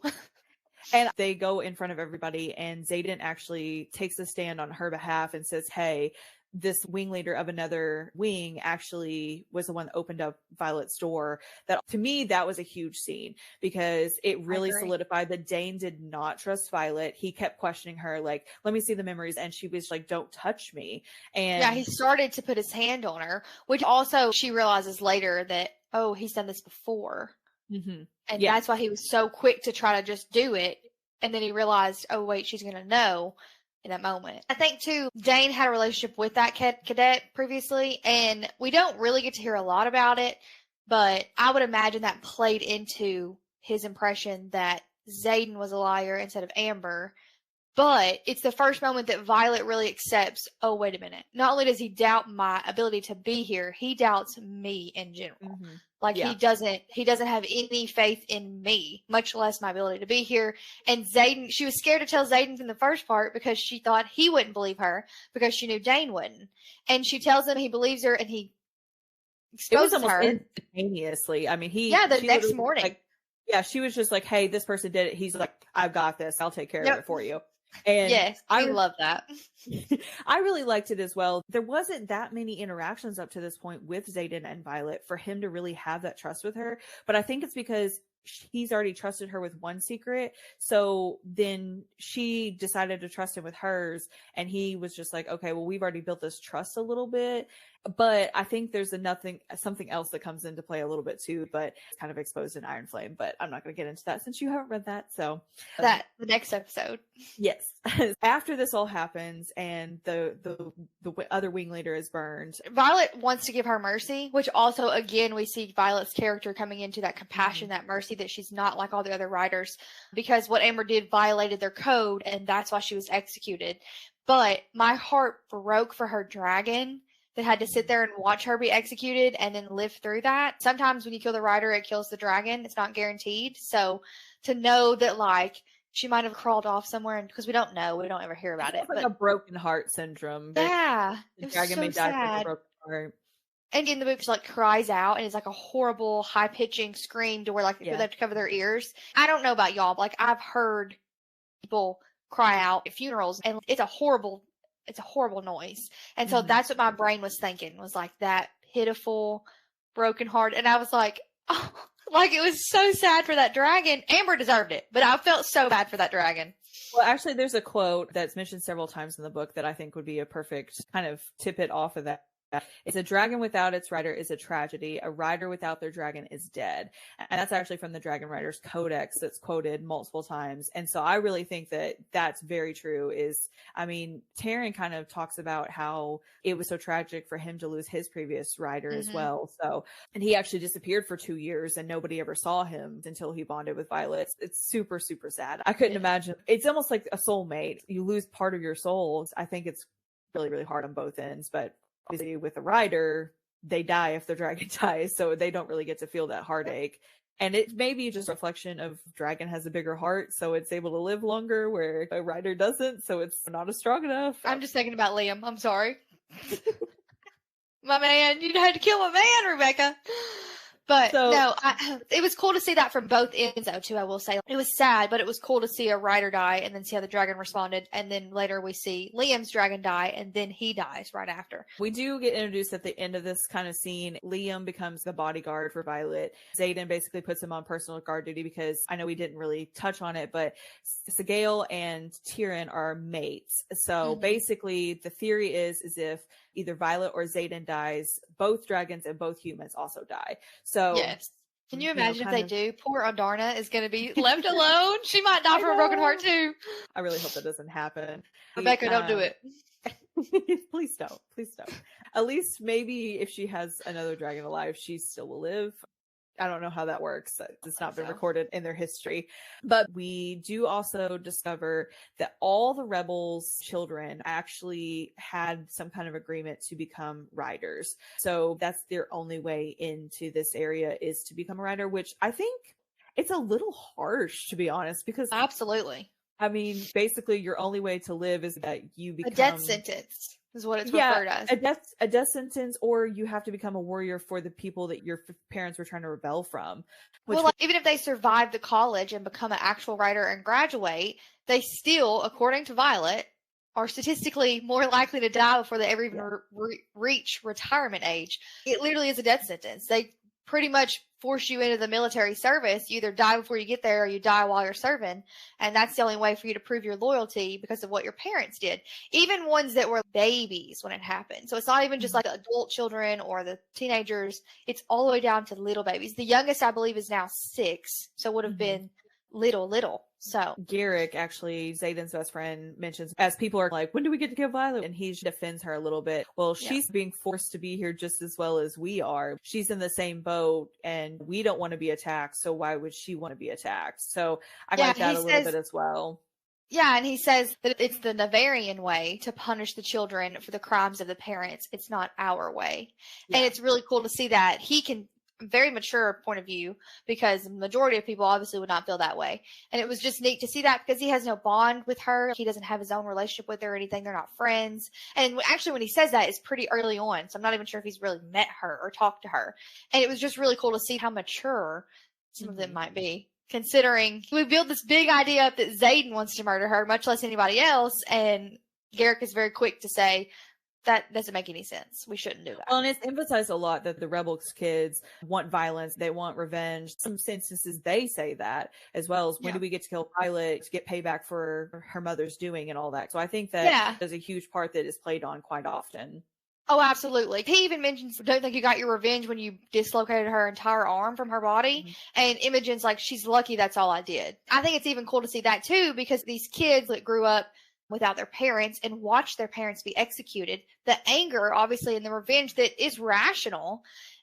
Speaker 1: And they go in front of everybody, and Xaden actually takes a stand on her behalf and says, hey, this wing leader of another wing actually was the one that opened up Violet's door. That, to me, that was a huge scene because it really solidified that Dane did not trust Violet. He kept questioning her, like, let me see the memories. And she was like, don't touch me. And
Speaker 2: yeah, he started to put his hand on her, which also she realizes later that, oh, he's done this before. And that's why he was so quick to try to just do it. And then he realized, oh, wait, she's going to know. in that moment. I think, too, Jane had a relationship with that cadet previously, and we don't really get to hear a lot about it, but I would imagine that played into his impression that Xaden was a liar instead of Amber. But it's the first moment that Violet really accepts, oh, wait a minute. Not only does he doubt my ability to be here, he doubts me in general.
Speaker 1: Mm-hmm.
Speaker 2: Like,
Speaker 1: Yeah.
Speaker 2: he doesn't have any faith in me, much less my ability to be here. And Xaden, she was scared to tell Xaden in the first part because she thought he wouldn't believe her because she knew Jane wouldn't. And she tells him he believes her, and he exposes
Speaker 1: it was
Speaker 2: her.
Speaker 1: almost instantaneously. I mean,
Speaker 2: the next morning.
Speaker 1: Like, yeah, she was just like, hey, this person did it. He's like, I've got this. I'll take care of it for you. And
Speaker 2: yes, I love that.
Speaker 1: I really liked it as well. There wasn't that many interactions up to this point with Xaden and Violet for him to really have that trust with her. But I think it's because he's already trusted her with one secret. So then she decided to trust him with hers. And he was just like, okay, well, we've already built this trust a little bit. But I think there's something else that comes into play a little bit too, but it's kind of exposed in Iron Flame. But I'm not going to get into that since you haven't read that. So
Speaker 2: the next episode.
Speaker 1: Yes. After this all happens and the other wing leader is burned,
Speaker 2: Violet wants to give her mercy, which also, again, we see Violet's character coming into that compassion, that mercy, that she's not like all the other writers, because what Amber did violated their code, and that's why she was executed. But my heart broke for her dragon that had to sit there and watch her be executed and then live through that. Sometimes when you kill the writer, it kills the dragon. It's not guaranteed. So to know that, like, she might have crawled off somewhere, because we don't know. We don't ever hear about it.
Speaker 1: It's like a broken heart syndrome.
Speaker 2: Yeah.
Speaker 1: The dragon may die from a broken heart.
Speaker 2: And in the book, she, like, cries out, and it's like a horrible high-pitching scream to where, like, they have to cover their ears. I don't know about y'all, but, like, I've heard people cry out at funerals, and it's a horrible noise. And so that's what my brain was thinking, was like that pitiful, broken heart. And I was like, oh, like, it was so sad for that dragon. Amber deserved it, but I felt so bad for that dragon.
Speaker 1: Well, actually, there's a quote that's mentioned several times in the book that I think would be a perfect kind of tip it off of that. It's a dragon without its rider is a tragedy. A rider without their dragon is dead. And that's actually from the Dragon Riders Codex that's quoted multiple times. And so I really think that that's very true. Taryn kind of talks about how it was so tragic for him to lose his previous rider as well. So, and he actually disappeared for 2 years and nobody ever saw him until he bonded with Violet. It's super, super sad. I couldn't imagine. It's almost like a soulmate. You lose part of your soul. I think it's really, really hard on both ends, but obviously with a rider, they die if the dragon dies, so they don't really get to feel that heartache. And it may be just a reflection of dragon has a bigger heart, so it's able to live longer, where a rider doesn't, so it's not as strong enough.
Speaker 2: I'm just thinking about Liam. I'm sorry. My man, you had to kill my man, Rebecca. But it was cool to see that from both ends, though, too, I will say. It was sad, but it was cool to see a rider die and then see how the dragon responded. And then later we see Liam's dragon die, and then he dies right after.
Speaker 1: We do get introduced at the end of this kind of scene. Liam becomes the bodyguard for Violet. Xaden basically puts him on personal guard duty because I know we didn't really touch on it, but Sigale and Tyrion are mates. So basically the theory is if either Violet or Xaden dies, both dragons and both humans also die. So
Speaker 2: yes. Can you imagine if they do? Poor Ondarna is going to be left alone. She might die from a broken heart too.
Speaker 1: I really hope that doesn't happen.
Speaker 2: Rebecca, don't do it.
Speaker 1: Please don't. Please don't. At least maybe if she has another dragon alive, she still will live. I don't know how that works. It's not been recorded in their history. But we do also discover that all the rebels' children actually had some kind of agreement to become riders. So that's their only way into this area, is to become a rider, which I think it's a little harsh, to be honest, because
Speaker 2: absolutely.
Speaker 1: I mean, basically your only way to live is that you become
Speaker 2: a death sentence. Is what it's referred as.
Speaker 1: A death sentence, or you have to become a warrior for the people that your parents were trying to rebel from.
Speaker 2: Even if they survive the college and become an actual writer and graduate, they still, according to Violet, are statistically more likely to die before they ever even reach retirement age. It literally is a death sentence. They pretty much force you into the military service. You either die before you get there or you die while you're serving. And that's the only way for you to prove your loyalty because of what your parents did. Even ones that were babies when it happened. So it's not even just like the adult children or the teenagers. It's all the way down to little babies. The youngest, I believe, is now 6. So would have been little. So
Speaker 1: Garrick, actually, Zayden's best friend, mentions as people are like, when do we get to kill Violet? And he defends her a little bit. Well, she's being forced to be here just as well as we are. She's in the same boat and we don't want to be attacked. So why would she want to be attacked? So I like that a little bit as well.
Speaker 2: Yeah, and he says that it's the Navarian way to punish the children for the crimes of the parents. It's not our way. Yeah. And it's really cool to see that he can very mature point of view, because the majority of people obviously would not feel that way. And it was just neat to see that, because he has no bond with her. He doesn't have his own relationship with her or anything. They're not friends. And actually when he says that, it's pretty early on. So I'm not even sure if he's really met her or talked to her. And it was just really cool to see how mature some of them might be, considering we build this big idea up that Xaden wants to murder her, much less anybody else. And Garrick is very quick to say, that doesn't make any sense. We shouldn't do that.
Speaker 1: Well, and it's emphasized a lot that the Rebels kids want violence. They want revenge. Some instances they say that, as well as when do we get to kill Violet to get payback for her mother's doing and all that. So I think that there's a huge part that is played on quite often.
Speaker 2: Oh, absolutely. He even mentions, don't think you got your revenge when you dislocated her entire arm from her body. Mm-hmm. And Imogen's like, she's lucky that's all I did. I think it's even cool to see that too, because these kids that grew up without their parents and watched their parents be executed, the anger, obviously, and the revenge that is rational,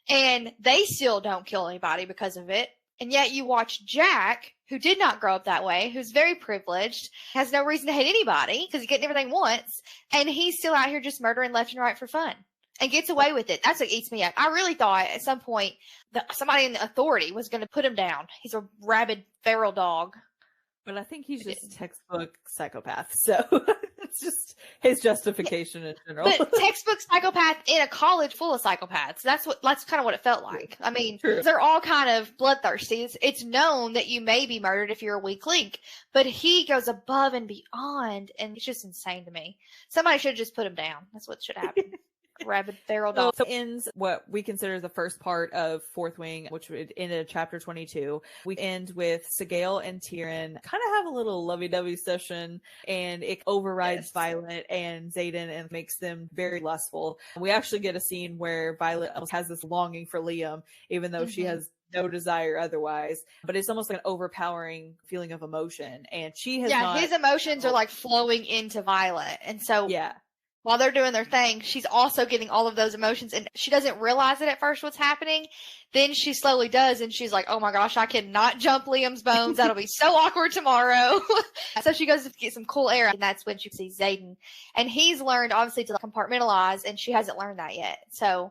Speaker 2: and they still don't kill anybody because of it. And yet you watch Jack, who did not grow up that way, who's very privileged, has no reason to hate anybody because he's getting everything once, and he's still out here just murdering left and right for fun and gets away with it. That's what eats me up. I really thought at some point that somebody in the authority was going to put him down. He's a rabid feral dog.
Speaker 1: But I think he's just textbook psychopath. So it's just his justification in general.
Speaker 2: But textbook psychopath in a college full of psychopaths. That's kind of what it felt like. I mean, they're all kind of bloodthirsty. It's known that you may be murdered if you're a weak link, but he goes above and beyond, and it's just insane to me. Somebody should just put him down. That's what should happen. Rabid feral dog.
Speaker 1: So ends what we consider the first part of Fourth Wing, which would end at chapter 22. We end with Sigale and Tyrion kind of have a little lovey-dovey session, and it overrides Violet and Xaden and makes them very lustful. We actually get a scene where Violet has this longing for Liam, even though she has no desire otherwise, but it's almost like an overpowering feeling of emotion, and she has
Speaker 2: his emotions are like flowing into Violet, and so while they're doing their thing, she's also getting all of those emotions, and she doesn't realize it at first what's happening. Then she slowly does, and she's like, oh my gosh, I cannot jump Liam's bones. That'll be so awkward tomorrow. So she goes to get some cool air, and that's when she sees Xaden. And he's learned, obviously, to compartmentalize, and she hasn't learned that yet. So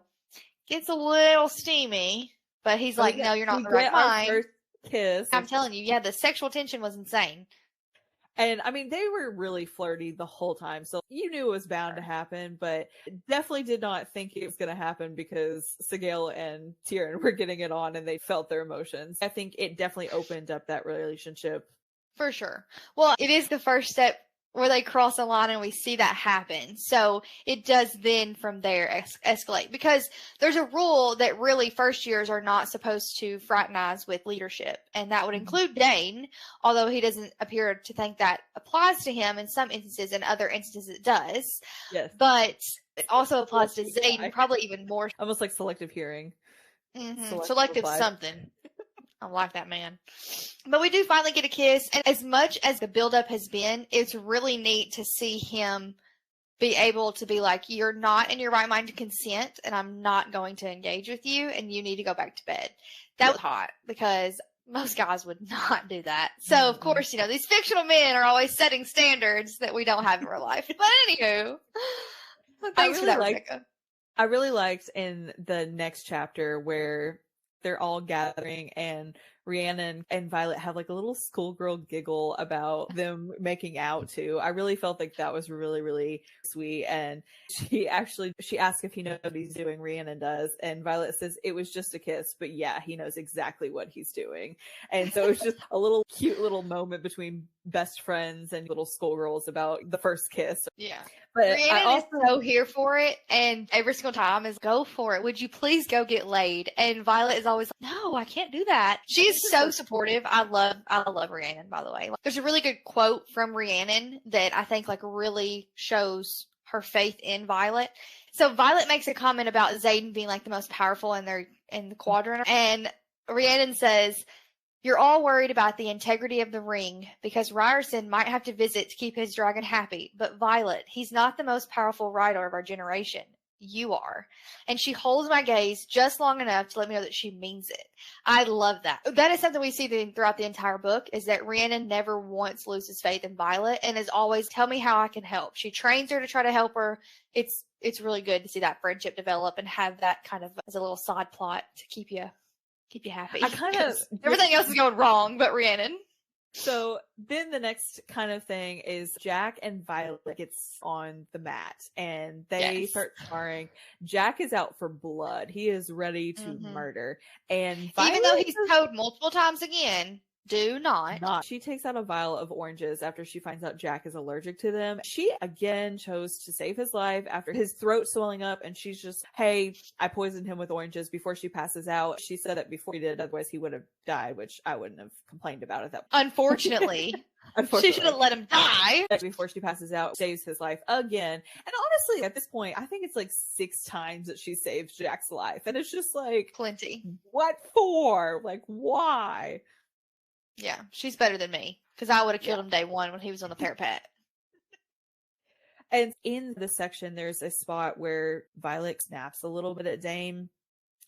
Speaker 2: gets a little steamy, but he's like, no, you're not in the right mind.
Speaker 1: First kiss.
Speaker 2: I'm telling you, the sexual tension was insane.
Speaker 1: And I mean, they were really flirty the whole time. So you knew it was bound to happen, but definitely did not think it was going to happen because Sigale and Tyrion were getting it on and they felt their emotions. I think it definitely opened up that relationship.
Speaker 2: For sure. Well, it is the first step where they cross a line and we see that happen. So it does then from there escalate, because there's a rule that really first years are not supposed to fraternize with leadership. And that would include Dane, although he doesn't appear to think that applies to him in some instances. In other instances it does. Yes. But it also applies to Xaden, probably even more.
Speaker 1: Almost like selective hearing.
Speaker 2: Mm-hmm. Selective something. I like that man. But we do finally get a kiss. And as much as the buildup has been, it's really neat to see him be able to be like, you're not in your right mind to consent, and I'm not going to engage with you, and you need to go back to bed. That was hot, because most guys would not do that. So, of course, these fictional men are always setting standards that we don't have in real life. But anywho, thanks for that, Rebecca.
Speaker 1: I really liked in the next chapter where they're all gathering and Rhiannon and Violet have like a little schoolgirl giggle about them making out too. I really felt like that was really, really sweet. And she asks if he knows what he's doing. Rhiannon does. And Violet says it was just a kiss, but yeah, he knows exactly what he's doing. And so it's just a little cute little moment between best friends and little schoolgirls about the first kiss.
Speaker 2: Yeah. But Rhiannon is so here for it, and every single time is go for it. Would you please go get laid? And Violet is always like, no, I can't do that. She's so supportive. I love Rhiannon, by the way. There's a really good quote from Rhiannon that I think really shows her faith in Violet. So Violet makes a comment about Xaden being like the most powerful in the quadrant, and Rhiannon says, You're all worried about the integrity of the ring because Ryerson might have to visit to keep his dragon happy, but Violet, he's not the most powerful rider of our generation. You are. And she holds my gaze just long enough to let me know that she means it. I love that. That is something we see throughout the entire book, is that Rhiannon never once loses faith in Violet and is always, tell me how I can help. She trains her to try to help her. It's really good to see that friendship develop and have that kind of as a little side plot to keep you happy.
Speaker 1: I kind of
Speaker 2: everything else is going wrong, but Rhiannon.
Speaker 1: So then the next kind of thing is Jack and Violet gets on the mat and they start sparring. Jack is out for blood. He is ready to murder. And Violet,
Speaker 2: even though he's told multiple times again, do not.
Speaker 1: She takes out a vial of oranges after she finds out Jack is allergic to them. She again chose to save his life after his throat swelling up, and she's just, hey, I poisoned him with oranges before she passes out. She said that before he did, otherwise he would have died, which I wouldn't have complained about at that point.
Speaker 2: Unfortunately. She should have let him die.
Speaker 1: Before she passes out, saves his life again. And honestly, at this point, I think it's like 6 times that she saves Jack's life. And it's just like,
Speaker 2: plenty.
Speaker 1: What for? Like, why?
Speaker 2: Yeah, she's better than me because I would have killed him day one when he was on the parapet.
Speaker 1: And in this section, there's a spot where Violet snaps a little bit at Dane.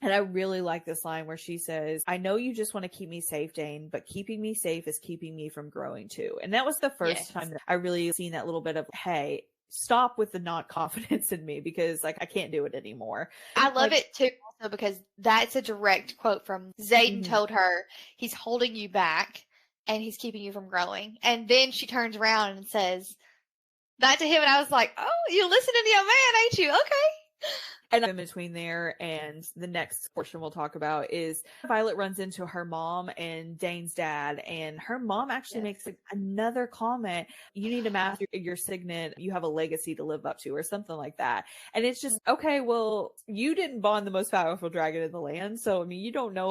Speaker 1: And I really like this line where she says, I know you just want to keep me safe, Dane, but keeping me safe is keeping me from growing too. And that was the first time that I really seen that little bit of, hey, stop with the not confidence in me because like I can't do it anymore.
Speaker 2: I love it too also because that's a direct quote from Xaden told her, he's holding you back and he's keeping you from growing. And then she turns around and says that to him and I was like, oh, you're listening to your man, ain't you? Okay.
Speaker 1: And in between there and the next portion we'll talk about is Violet runs into her mom and Dane's dad, and her mom actually makes another comment. You need to master your signet. You have a legacy to live up to or something like that. And it's just, okay, well, you didn't bond the most powerful dragon in the land. So, I mean, you don't know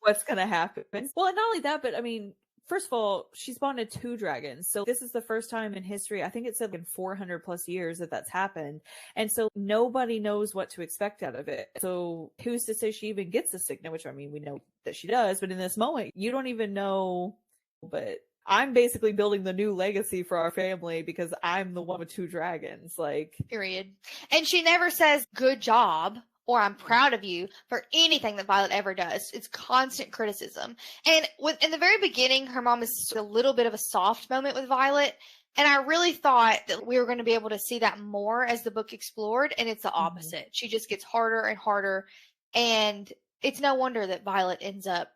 Speaker 1: what's going to happen. Well, and not only that, but I mean, first of all, she's bonded 2 dragons. So this is the first time in history, I think it said in 400 plus years that that's happened. And so nobody knows what to expect out of it. So who's to say she even gets a signet, which I mean, we know that she does, but in this moment, you don't even know. But I'm basically building the new legacy for our family because I'm the one with 2 dragons. Like,
Speaker 2: period. And she never says good job or I'm proud of you for anything that Violet ever does. It's constant criticism. And in the very beginning, her mom is a little bit of a soft moment with Violet. And I really thought that we were going to be able to see that more as the book explored. And it's the opposite. She just gets harder and harder. And it's no wonder that Violet ends up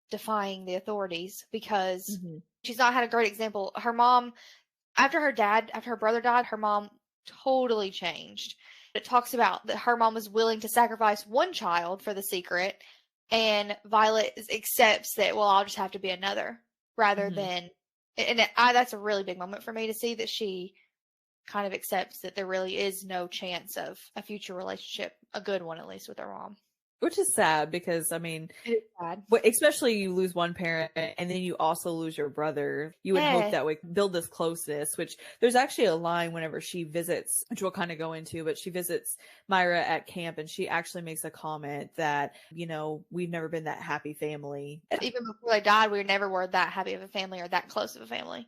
Speaker 2: defying the authorities because she's not had a great example. Her mom, after her brother died, her mom totally changed. It talks about that her mom was willing to sacrifice one child for the secret, and Violet accepts that, well, I'll just have to be another rather than, and that's a really big moment for me to see that she kind of accepts that there really is no chance of a future relationship, a good one at least, with her mom.
Speaker 1: Which is sad because, I mean,
Speaker 2: it's sad.
Speaker 1: Especially you lose one parent and then you also lose your brother. You would hope that would build this closeness, which there's actually a line whenever she visits, which we'll kind of go into, but she visits Myra at camp and she actually makes a comment that, you know, we've never been that happy family.
Speaker 2: Even before they died, we never were that happy of a family or that close of a family.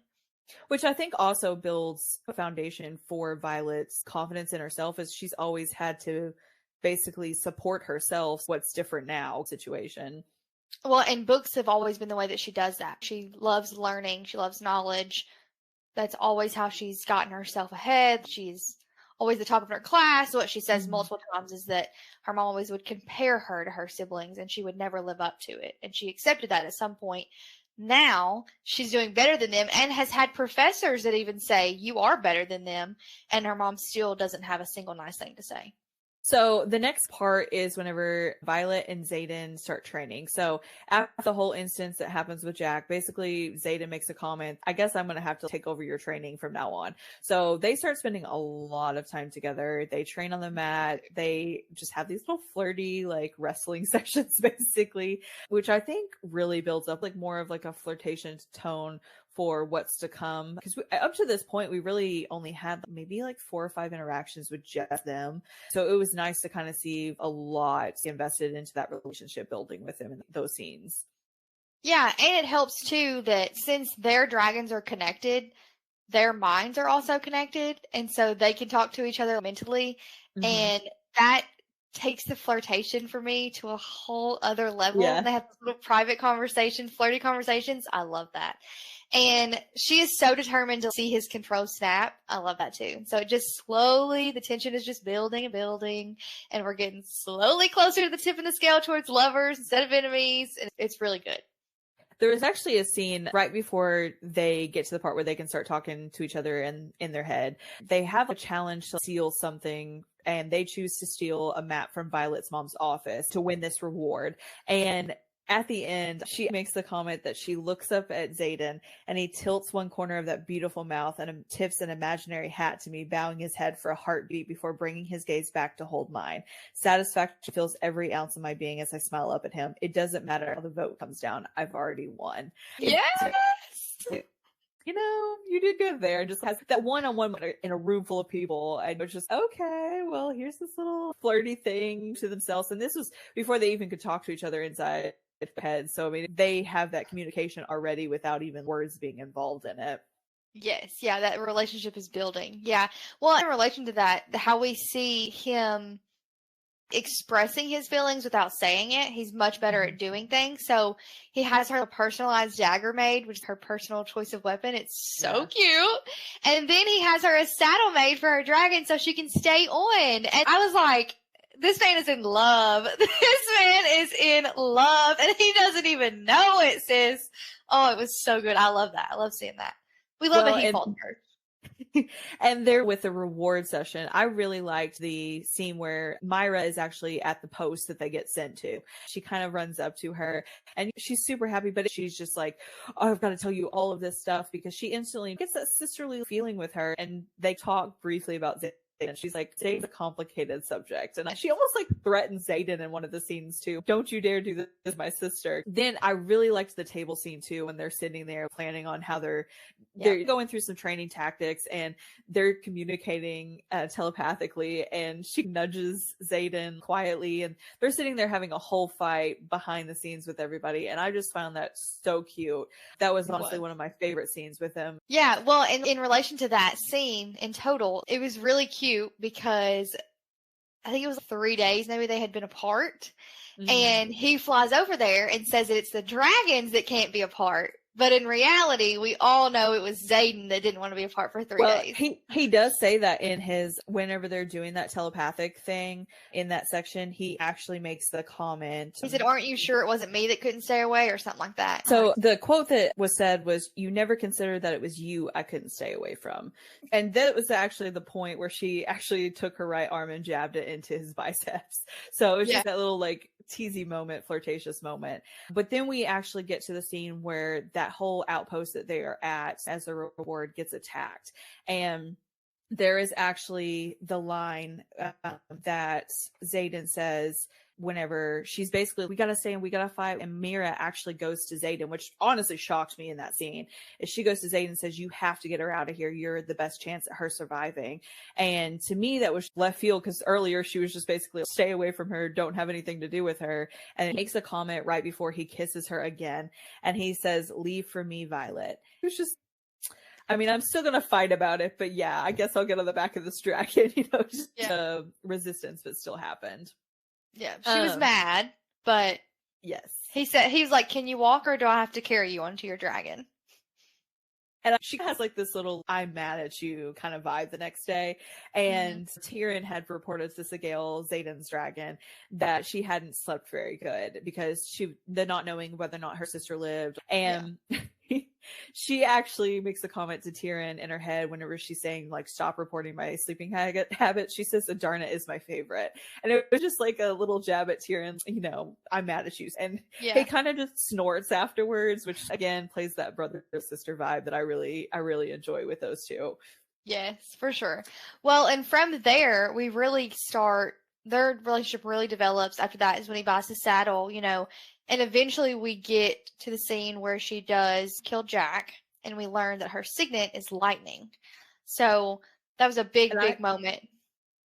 Speaker 1: Which I think also builds a foundation for Violet's confidence in herself, as she's always had to basically support herself. What's different now situation.
Speaker 2: Well, and books have always been the way that she does that. She loves learning. She loves knowledge. That's always how she's gotten herself ahead. She's always the top of her class. What she says multiple times is that her mom always would compare her to her siblings and she would never live up to it. And she accepted that at some point. Now she's doing better than them and has had professors that even say you are better than them. And her mom still doesn't have a single nice thing to say.
Speaker 1: So the next part is whenever Violet and Xaden start training. So after the whole instance that happens with Jack, basically Xaden makes a comment, I guess I'm going to have to take over your training from now on. So they start spending a lot of time together. They train on the mat. They just have these little flirty, like wrestling sessions basically, which I think really builds up like more of like a flirtation tone for what's to come. Because up to this point, we really only had maybe like 4 or 5 interactions with just them. So it was nice to kind of see a lot invested into that relationship building with them in those scenes.
Speaker 2: Yeah, and it helps too that since their dragons are connected, their minds are also connected, and so they can talk to each other mentally, and that takes the flirtation for me to a whole other level.
Speaker 1: Yeah.
Speaker 2: They have little private conversations, flirty conversations. I love that. And she is so determined to see his control snap. I love that too. So it just slowly, the tension is just building and building, and we're getting slowly closer to the tip of the scale towards lovers instead of enemies. And it's really good.
Speaker 1: There was actually a scene right before they get to the part where they can start talking to each other in their head. They have a challenge to steal something, and they choose to steal a map from Violet's mom's office to win this reward. And at the end, she makes the comment that she looks up at Xaden, and he tilts one corner of that beautiful mouth and tips an imaginary hat to me, bowing his head for a heartbeat before bringing his gaze back to hold mine. Satisfaction fills every ounce of my being as I smile up at him. It doesn't matter how the vote comes down. I've already won.
Speaker 2: Yes!
Speaker 1: You know, you did good there. Just has that one-on-one in a room full of people. And it's just, okay, well, here's this little flirty thing to themselves. And this was before they even could talk to each other inside head. So, I mean, they have that communication already without even words being involved in it.
Speaker 2: Yes, yeah, that relationship is building. Yeah. Well, in relation to that, how we see him expressing his feelings without saying it, he's much better at doing things. So he has her a personalized dagger made, which is her personal choice of weapon. It's so cute. And then he has her a saddle made for her dragon so she can stay on. And I was like, this man is in love. This man is in love, and he doesn't even know it, sis. Oh, it was so good. I love that. I love seeing that. We love that he falls her.
Speaker 1: And there with the reward session, I really liked the scene where Myra is actually at the post that they get sent to. She kind of runs up to her, and she's super happy, but she's just like, oh, I've got to tell you all of this stuff, because she instantly gets that sisterly feeling with her, and they talk briefly about and she's like, Zaden's a complicated subject. And she almost like threatens Xaden in one of the scenes too. Don't you dare do this with my sister. Then I really liked the table scene too, when they're sitting there planning on how they're going through some training tactics, and they're communicating telepathically, and she nudges Xaden quietly, and they're sitting there having a whole fight behind the scenes with everybody. And I just found that so cute. That was honestly one of my favorite scenes with him.
Speaker 2: Yeah, well, in relation to that scene in total, it was really cute because I think it was 3 days maybe they had been apart, and he flies over there and says that it's the dragons that can't be apart. But in reality, we all know it was Xaden that didn't want to be apart for 3 days.
Speaker 1: He does say that in his, whenever they're doing that telepathic thing in that section, he actually makes the comment.
Speaker 2: He said, aren't you sure it wasn't me that couldn't stay away, or something like that?
Speaker 1: So the quote that was said was, you never considered that it was you I couldn't stay away from. And that was actually the point where she actually took her right arm and jabbed it into his biceps. So it was just that little like teasy moment, flirtatious moment. But then we actually get to the scene where that whole outpost that they are at as a reward gets attacked. And there is actually the line that Xaden says whenever she's basically, we gotta stay and we gotta fight, and Mira actually goes to Xaden, which honestly shocked me in that scene, is she goes to Xaden and says, you have to get her out of here, you're the best chance at her surviving. And to me that was left field, because earlier she was just basically, stay away from her, don't have anything to do with her. And it makes a comment right before he kisses her again, and he says, leave for me, Violet. It was just, I mean, I'm still gonna fight about it, but yeah, I guess I'll get on the back of this dragon, just resistance, but still happened.
Speaker 2: Yeah, she was mad, but
Speaker 1: yes,
Speaker 2: he's like, can you walk, or do I have to carry you onto your dragon?
Speaker 1: And she has like this little I'm mad at you kind of vibe the next day. And Tyrion had reported to Sigale, Xaden's dragon, that she hadn't slept very good because the not knowing whether or not her sister lived. And she actually makes a comment to Tyrion in her head whenever she's saying, like, stop reporting my sleeping habit. She says, Adarna is my favorite. And it was just like a little jab at Tyrion, I'm mad at you. And he kind of just snorts afterwards, which again plays that brother sister vibe that I really enjoy with those two.
Speaker 2: Yes, for sure. Well, and from there, we really start, their relationship really develops. After that is when he buys the saddle, and eventually we get to the scene where she does kill Jack, and we learn that her signet is lightning. So that was a big moment.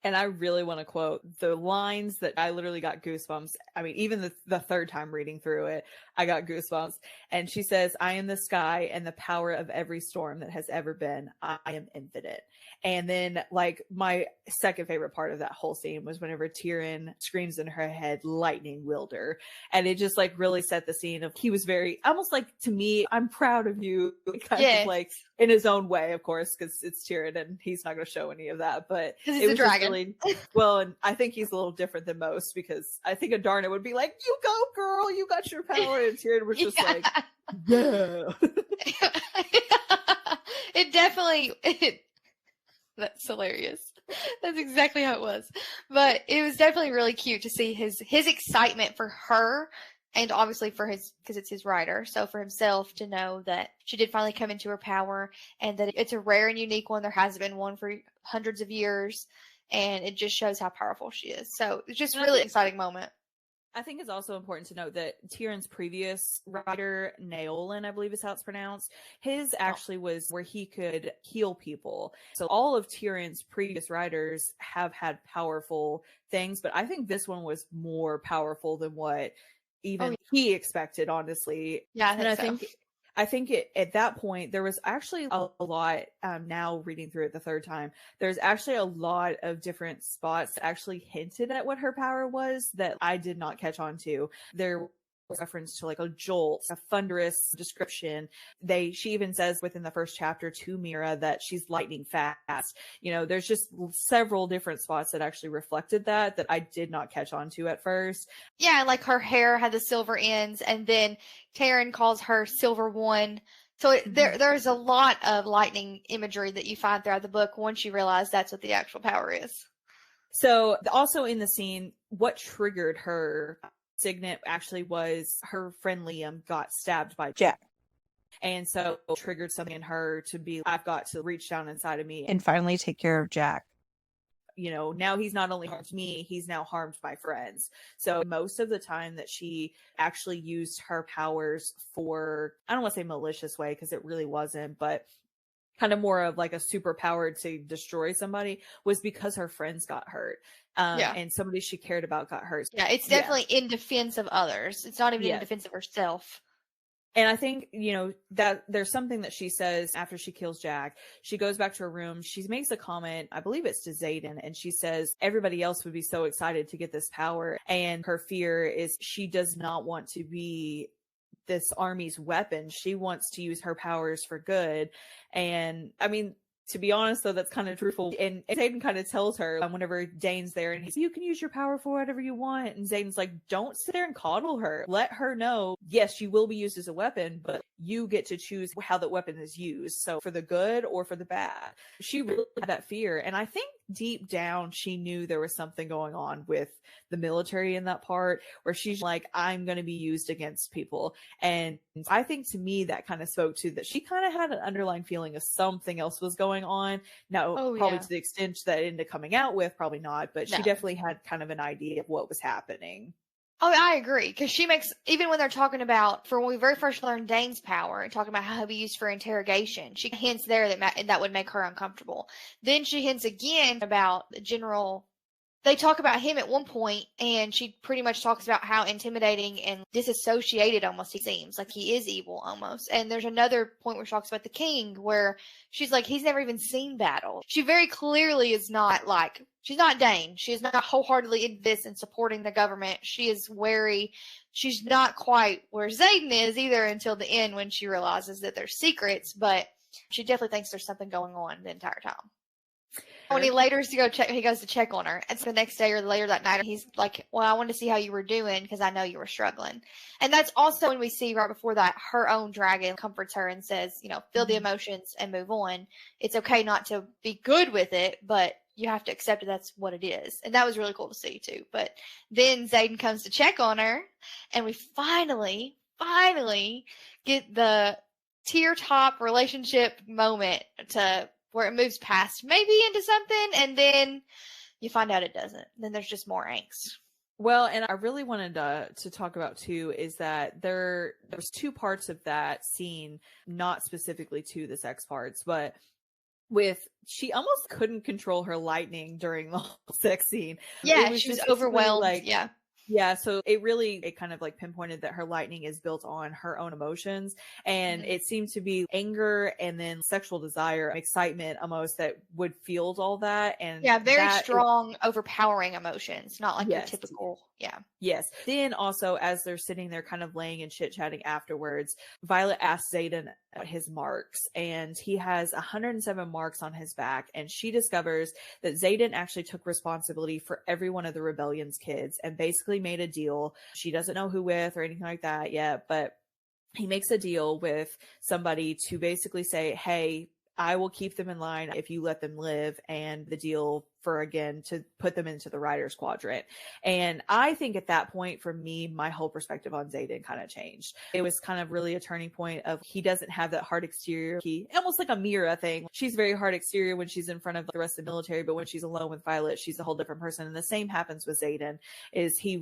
Speaker 1: And I really want to quote the lines that I literally got goosebumps. I mean, even the third time reading through it, I got goosebumps. And she says, I am the sky and the power of every storm that has ever been. I am infinite. And then, like, my second favorite part of that whole scene was whenever Tyrion screams in her head, lightning wielder. And it just, like, really set the scene of, he was very, almost like, to me, I'm proud of you, kind of like, in his own way, of course, because it's Tyrion and he's not going to show any of that. But
Speaker 2: it was a dragon.
Speaker 1: Really, well, and I think he's a little different than most, because I think Adarna would be like, you go, girl, you got your power. And Tyrion was just like, yeah.
Speaker 2: It definitely, that's hilarious. That's exactly how it was. But it was definitely really cute to see his excitement for her, and obviously for his, because it's his writer, so for himself to know that she did finally come into her power, and that it's a rare and unique one. There hasn't been one for hundreds of years, and it just shows how powerful she is. So it's just really exciting moment.
Speaker 1: I think it's also important to note that Tyrion's previous writer, Naolan, I believe is how it's pronounced, his actually was where he could heal people. So all of Tyrion's previous writers have had powerful things, but I think this one was more powerful than what even he expected, honestly.
Speaker 2: Yeah,
Speaker 1: I think at that point, there was actually a lot, now reading through it the third time, there's actually a lot of different spots that actually hinted at what her power was that I did not catch on to. There was reference to like a jolt, a thunderous description. She even says within the first chapter to Mira that she's lightning fast. You know, there's just several different spots that actually reflected that I did not catch on to at first.
Speaker 2: Yeah, like her hair had the silver ends, and then Taryn calls her Silver One. So there's a lot of lightning imagery that you find throughout the book once you realize that's what the actual power is.
Speaker 1: So also in the scene, what triggered her signet actually was her friend Liam got stabbed by Jack. And so it triggered something in her to be, I've got to reach down inside of me
Speaker 3: and finally take care of Jack.
Speaker 1: You know, now he's not only harmed me, he's now harmed my friends. So most of the time that she actually used her powers for, I don't want to say malicious way, because it really wasn't, but kind of more of like a superpower to destroy somebody, was because her friends got hurt. And somebody she cared about got hurt.
Speaker 2: Yeah, it's definitely in defense of others. It's not even in defense of herself.
Speaker 1: And I think, you know, that there's something that she says after she kills Jack. She goes back to her room. She makes a comment, I believe it's to Xaden, and she says everybody else would be so excited to get this power. And her fear is she does not want to be this army's weapon. She wants to use her powers for good. And I mean, to be honest, though, that's kind of truthful. And Xaden kind of tells her whenever Dane's there and he's, you can use your power for whatever you want. And Xaden's like, don't sit there and coddle her. Let her know, yes, you will be used as a weapon, but you get to choose how that weapon is used. So for the good or for the bad. She really had that fear. And I think deep down, she knew there was something going on with the military in that part where she's like, I'm going to be used against people. And I think to me, that kind of spoke to that she kind of had an underlying feeling of something else was going on. Now, probably to the extent that it ended up coming out with, probably not, but she definitely had kind of an idea of what was happening.
Speaker 2: Oh, I agree. Because she makes, even when they're talking about, for when we very first learned Dane's power and talking about how he'll be used for interrogation, she hints there that would make her uncomfortable. Then she hints again about the general. They talk about him at one point, and she pretty much talks about how intimidating and disassociated almost he seems. Like he is evil almost. And there's another point where she talks about the king, where she's like, he's never even seen battle. She very clearly is not like, she's not Dane. She is not wholeheartedly in this and supporting the government. She is wary. She's not quite where Xaden is either until the end when she realizes that there's secrets, but she definitely thinks there's something going on the entire time. When he he goes to check on her. And so the next day or later that night, he's like, well, I wanted to see how you were doing because I know you were struggling. And that's also when we see right before that, her own dragon comforts her and says, you know, feel the emotions and move on. It's okay not to be good with it, but you have to accept it. That's what it is. And that was really cool to see too. But then Xaden comes to check on her, and we finally get the tier top relationship moment to where it moves past maybe into something, and then you find out it doesn't. Then there's just more angst.
Speaker 1: Well, and I really wanted to talk about too is that there's two parts of that scene, not specifically to the sex parts, but she almost couldn't control her lightning during the whole sex scene.
Speaker 2: Yeah, she was overwhelmed.
Speaker 1: Yeah, so it kind of like pinpointed that her lightning is built on her own emotions, and it seemed to be anger and then sexual desire, excitement almost, that would fuel all that. And
Speaker 2: very strong, overpowering emotions, not like your typical.
Speaker 1: Yes. Then also, as they're sitting there kind of laying and chit-chatting afterwards, Violet asks Xaden about his marks, and he has 107 marks on his back, and she discovers that Xaden actually took responsibility for every one of the rebellion's kids and basically made a deal. She doesn't know who with or anything like that yet, but he makes a deal with somebody to basically say, hey, I will keep them in line if you let them live, and the deal for, again, to put them into the Riders Quadrant. And I think at that point, for me, my whole perspective on Xaden kind of changed. It was kind of really a turning point of, he doesn't have that hard exterior. He almost like a Mira thing. She's very hard exterior when she's in front of the rest of the military, but when she's alone with Violet, she's a whole different person. And the same happens with Xaden, is he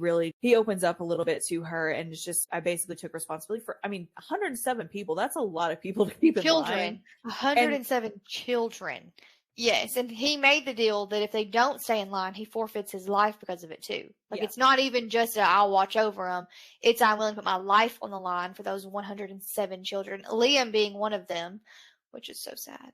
Speaker 1: opens up a little bit to her, and it's just, I basically took responsibility for, 107 people. That's a lot of people to keep in line.
Speaker 2: 107 children. Yes, and he made the deal that if they don't stay in line, he forfeits his life because of it too. It's not even just I'll watch over them. It's I'm willing to put my life on the line for those 107 children. Liam being one of them, which is so sad.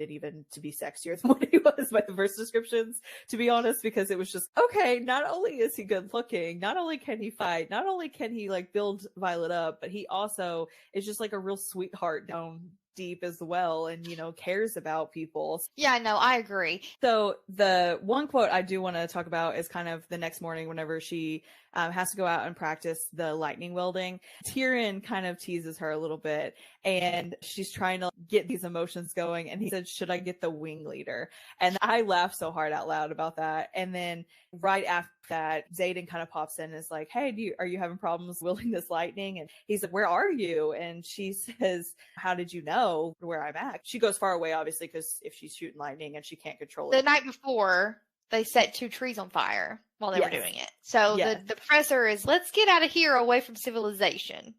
Speaker 1: Even to be sexier than what he was by the first descriptions, to be honest, because it was just, okay, not only is he good looking, not only can he fight, not only can he like build Violet up, but he also is just like a real sweetheart down deep as well, and cares about people.
Speaker 2: Yeah, no, I agree.
Speaker 1: So the one quote I do want to talk about is kind of the next morning whenever she has to go out and practice the lightning welding. Tyrion kind of teases her a little bit, and she's trying to get these emotions going, and he said, should I get the wing leader? And I laughed so hard out loud about that. And then right after that, Xaden kind of pops in and is like, hey, are you having problems wielding this lightning? And he's like, where are you? And she says, how did you know where I'm at? She goes far away, obviously, because if she's shooting lightning and she can't control it.
Speaker 2: The night before, they set 2 trees on fire while they were doing it. So the professor is, let's get out of here, away from civilization.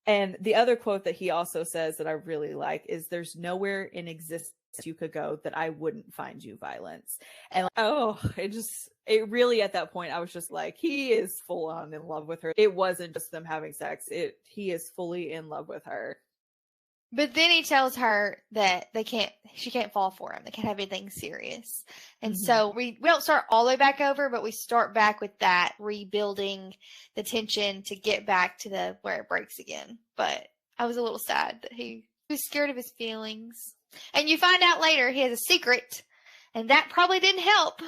Speaker 1: And the other quote that he also says that I really like is, there's nowhere in existence you could go that I wouldn't find you violence. And it really, at that point, I was just like, he is full on in love with her. It wasn't just them having sex. He is fully in love with her.
Speaker 2: But then he tells her that she can't fall for him. They can't have anything serious. And so we don't start all the way back over, but we start back with that, rebuilding the tension to get back to where it breaks again. But I was a little sad that he was scared of his feelings. And you find out later he has a secret, and that probably didn't help.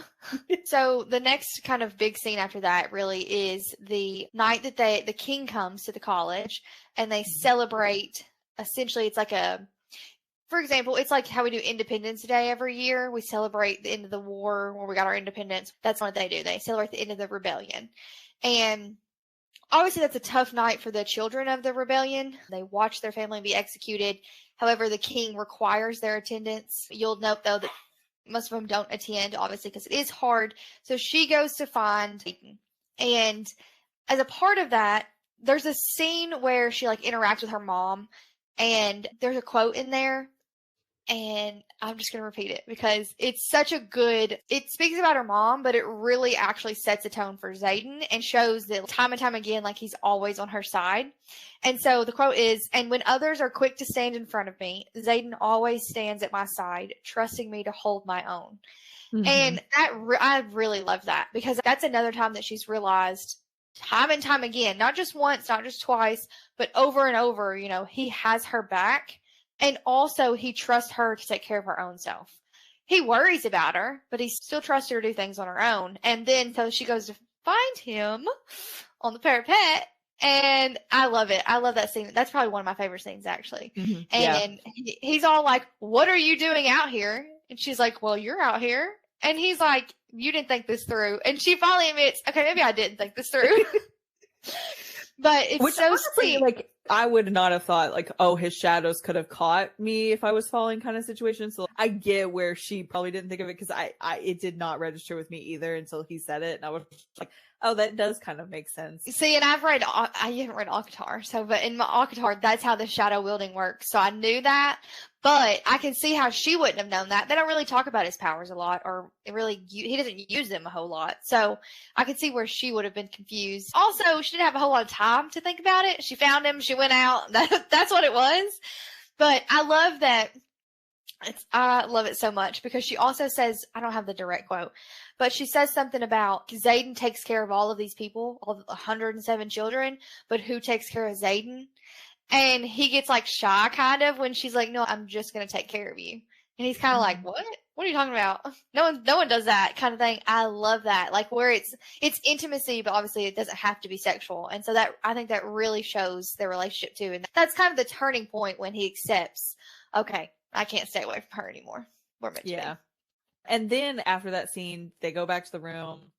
Speaker 2: So the next kind of big scene after that really is the night that the king comes to the college, and they celebrate. Essentially, it's like for example, it's like how we do Independence Day every year. We celebrate the end of the war where we got our independence. That's what they do. They celebrate the end of the rebellion. And obviously, that's a tough night for the children of the rebellion. They watch their family be executed. However, the king requires their attendance. You'll note, though, that most of them don't attend, obviously, because it is hard. So she goes to find Satan. And as a part of that, there's a scene where she interacts with her mom. And there's a quote in there, and I'm just going to repeat it because it's such it speaks about her mom, but it really actually sets a tone for Xaden and shows that time and time again, he's always on her side. And so the quote is, and when others are quick to stand in front of me, Xaden always stands at my side, trusting me to hold my own. And I really love that, because that's another time that she's realized time and time again, not just once, not just twice, but over and over, he has her back. And also he trusts her to take care of her own self. He worries about her, but he still trusts her to do things on her own. And then so she goes to find him on the parapet. And I love it. I love that scene. That's probably one of my favorite scenes, actually. And he's all like, what are you doing out here? And she's like, well, you're out here. And he's like, you didn't think this through. And she finally admits, okay, maybe I didn't think this through. But it's so
Speaker 1: honestly,
Speaker 2: sweet.
Speaker 1: I would not have thought like, oh, his shadows could have caught me if I was falling kind of situation. So I get where she probably didn't think of it, because it did not register with me either until he said it. And I was like, oh, that does kind of make sense.
Speaker 2: See, and I haven't read Akatar, but in my Akatar, that's how the shadow wielding works. So I knew that, but I can see how she wouldn't have known that. They don't really talk about his powers a lot, or he doesn't use them a whole lot. So I could see where she would have been confused. Also, she didn't have a whole lot of time to think about it. She found him, she went out. That's what it was. But I love that. I love it so much because she also says, I don't have the direct quote, but she says something about Xaden takes care of all of these people, all 107 children, but who takes care of Xaden? And he gets like shy kind of when she's like, no, I'm just going to take care of you. And he's kind of like, what? What are you talking about? No one does that kind of thing. I love that. Like where it's intimacy, but obviously it doesn't have to be sexual. And so that, I think that really shows their relationship too. And that's kind of the turning point when he accepts, okay, I can't stay away from her anymore. We're meant to be.
Speaker 1: And then after that scene, they go back to the room.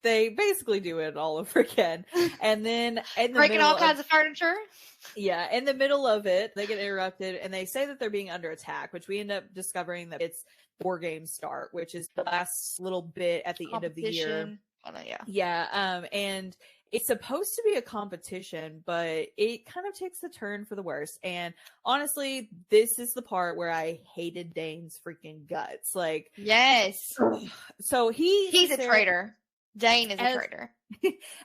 Speaker 1: They basically do it all over again. And then
Speaker 2: breaking all kinds of furniture.
Speaker 1: Yeah, in the middle of it, they get interrupted and they say that they're being under attack, which we end up discovering that it's War Games start, which is the last little bit at the end of the year.
Speaker 2: Oh, no, yeah.
Speaker 1: Yeah, and it's supposed to be a competition, but it kind of takes a turn for the worse. And honestly, this is the part where I hated Dane's freaking guts. Like,
Speaker 2: yes.
Speaker 1: So
Speaker 2: he's a traitor. Dane is a traitor.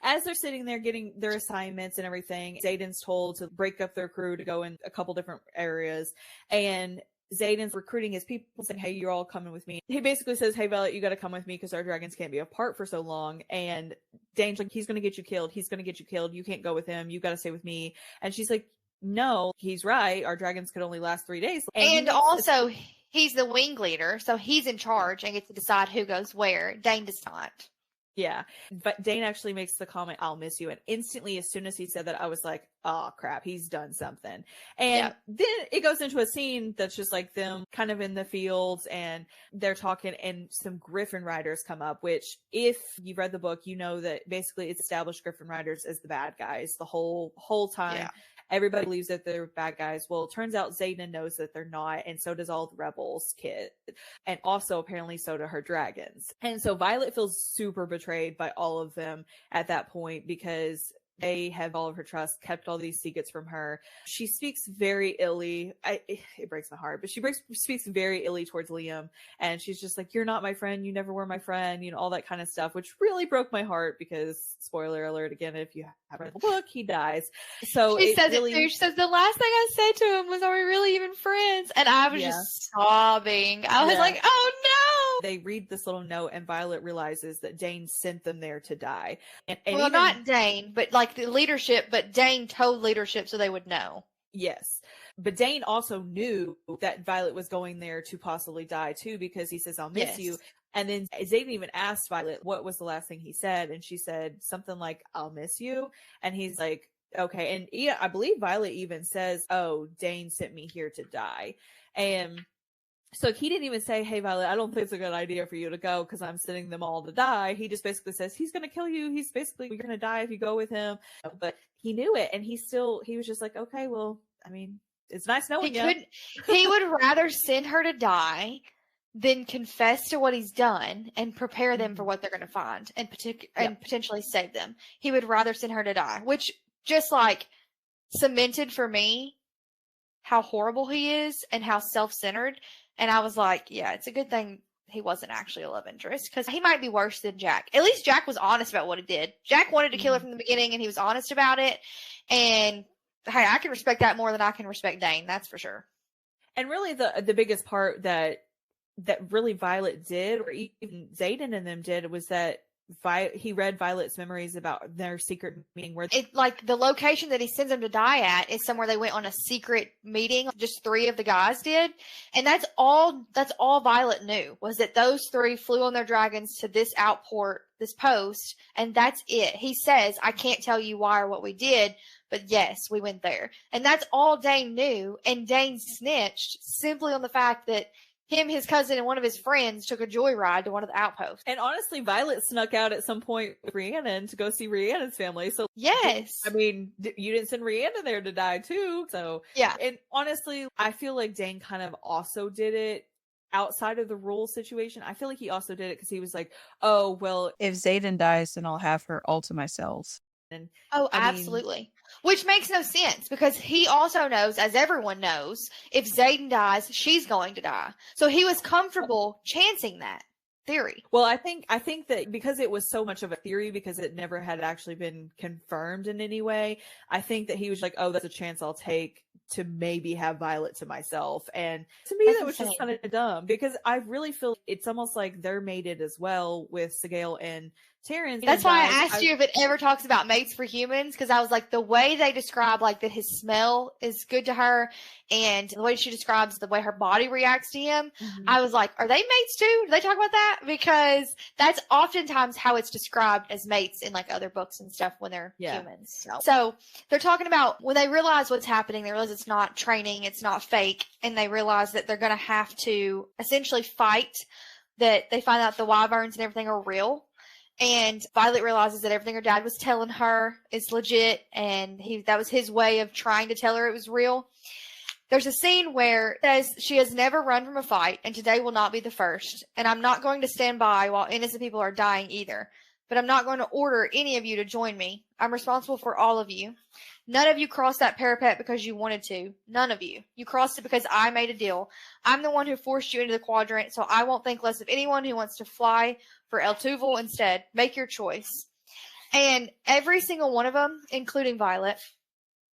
Speaker 1: As they're sitting there getting their assignments and everything, Xaden's told to break up their crew to go in a couple different areas. And Xaden's recruiting his people, saying, hey, you're all coming with me. He basically says, hey, Violet, you got to come with me because our dragons can't be apart for so long. And Dane's like, he's going to get you killed. He's going to get you killed. You can't go with him. You got to stay with me. And she's like, no, he's right. Our dragons could only last 3 days.
Speaker 2: And also, he's the wing leader, so he's in charge and gets to decide who goes where. Dane does not.
Speaker 1: Yeah, but Dane actually makes the comment, I'll miss you. And instantly, as soon as he said that, I was like, oh, crap, he's done something. And then it goes into a scene that's just like them kind of in the fields and they're talking, and some Griffin riders come up, which if you've read the book, you know that basically it's established Griffin riders as the bad guys the whole time. Yeah. Everybody believes that they're bad guys. Well, it turns out Xaden knows that they're not, and so does all the rebels, Kit. And also, apparently, so do her dragons. And so Violet feels super betrayed by all of them at that point because they have all of her trust, kept all these secrets from her. She speaks very illy. It breaks my heart, but she speaks very illy towards Liam. And she's just like, you're not my friend. You never were my friend. You know, all that kind of stuff, which really broke my heart because, spoiler alert, again, if you haven't read the book, he dies. So
Speaker 2: she says really... it too. She says, the last thing I said to him was, are we really even friends? And I was just sobbing. I was like, oh no.
Speaker 1: They read this little note and Violet realizes that Dane sent them there to die. And
Speaker 2: well, even... not Dane, but like the leadership, but Dane told leadership so they would know.
Speaker 1: Yes. But Dane also knew that Violet was going there to possibly die too, because he says, I'll miss you. And then Xaden even asked Violet what was the last thing he said. And she said something like, I'll miss you. And he's like, okay. And I believe Violet even says, oh, Dane sent me here to die. And so he didn't even say, hey, Violet, I don't think it's a good idea for you to go because I'm sending them all to die. He just basically says, he's going to kill you. He's basically, you're going to die if you go with him. But he knew it. And he was just like, okay, well, I mean, it's nice knowing you.
Speaker 2: He would rather send her to die than confess to what he's done and prepare them for what they're going to find and potentially save them. He would rather send her to die, which just like cemented for me how horrible he is and how self-centered. And I was like, yeah, it's a good thing he wasn't actually a love interest because he might be worse than Jack. At least Jack was honest about what he did. Jack wanted to kill her from the beginning and he was honest about it. And hey, I can respect that more than I can respect Dane. That's for sure.
Speaker 1: And really the biggest part that really Violet did, or even Xaden and them did, was that he read Violet's memories about their secret meeting where
Speaker 2: like the location that he sends them to die at is somewhere they went on a secret meeting. Just 3 of the guys did. And that's all Violet knew, was that those 3 flew on their dragons to this outport, this post. And that's it. He says, I can't tell you why or what we did, but yes, we went there. And that's all Dane knew. And Dane snitched simply on the fact that him, his cousin, and one of his friends took a joyride to one of the outposts.
Speaker 1: And honestly, Violet snuck out at some point with Rhiannon to go see Rhiannon's family. So
Speaker 2: yes,
Speaker 1: I mean, you didn't send Rhiannon there to die too. So
Speaker 2: yeah.
Speaker 1: And honestly, I feel like Dane kind of also did it outside of the rule situation. I feel like he also did it because he was like, oh, well,
Speaker 3: If Xaden dies, then I'll have her all to myself.
Speaker 1: and
Speaker 2: Oh,
Speaker 1: I mean,
Speaker 2: absolutely. Which makes no sense because he also knows, as everyone knows, if Xaden dies, she's going to die. So he was comfortable chancing that theory.
Speaker 1: well, I think that because it was so much of a theory, because it never had actually been confirmed in any way, I think that he was like, oh, that's a chance I'll take to maybe have Violet to myself. And to me,
Speaker 2: That's
Speaker 1: that was just
Speaker 2: insane.
Speaker 1: kind of dumb, because I really feel it's almost like they're mated as well with Sigale and Terrence.
Speaker 2: That's why I asked you if it ever talks about mates for humans, because I was like, the way they describe like that his smell is good to her, and the way she describes the way her body reacts to him, I was like, are they mates too? Do they talk about that? Because that's oftentimes how it's described as mates in like other books and stuff when they're humans. So they're talking about when they realize what's happening, they realize it's not training, it's not fake, and they realize that they're going to have to essentially fight, that they find out the wyverns and everything are real. And Violet realizes that everything her dad was telling her is legit, and that was his way of trying to tell her it was real. There's a scene where it says she has never run from a fight, and today will not be the first. And I'm not going to stand by while innocent people are dying either. But I'm not going to order any of you to join me. I'm responsible for all of you. None of you crossed that parapet because you wanted to. None of you. You crossed it because I made a deal. I'm the one who forced you into the quadrant, so I won't think less of anyone who wants to fly for El Tuval instead. Make your choice. And every single one of them, including Violet,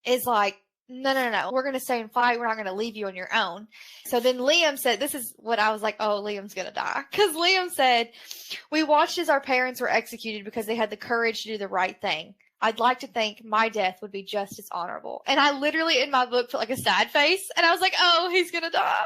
Speaker 2: is like, no. We're going to stay and fight. We're not going to leave you on your own. So then Liam said, this is what I was like, oh, Liam's going to die. Because Liam said, we watched as our parents were executed because they had the courage to do the right thing. I'd like to think my death would be just as honorable. And I literally in my book put like a sad face, and I was like, oh, he's going to die.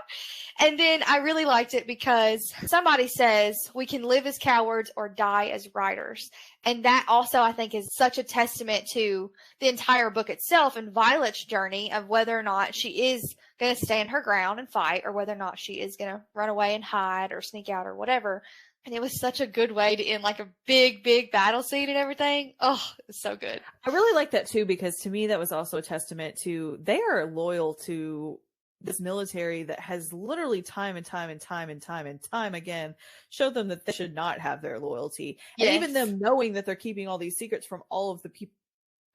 Speaker 2: And then I really liked it because somebody says we can live as cowards or die as writers. And that also, I think, is such a testament to the entire book itself and Violet's journey of whether or not she is going to stand her ground and fight, or whether or not she is going to run away and hide or sneak out or whatever. And it was such a good way to end like a big, big battle scene and everything. Oh, it's so good.
Speaker 1: I really like that too, because to me, that was also a testament to, they are loyal to this military that has literally time and time again showed them that they should not have their loyalty.
Speaker 2: Yes.
Speaker 1: And even them knowing that they're keeping all these secrets from all of the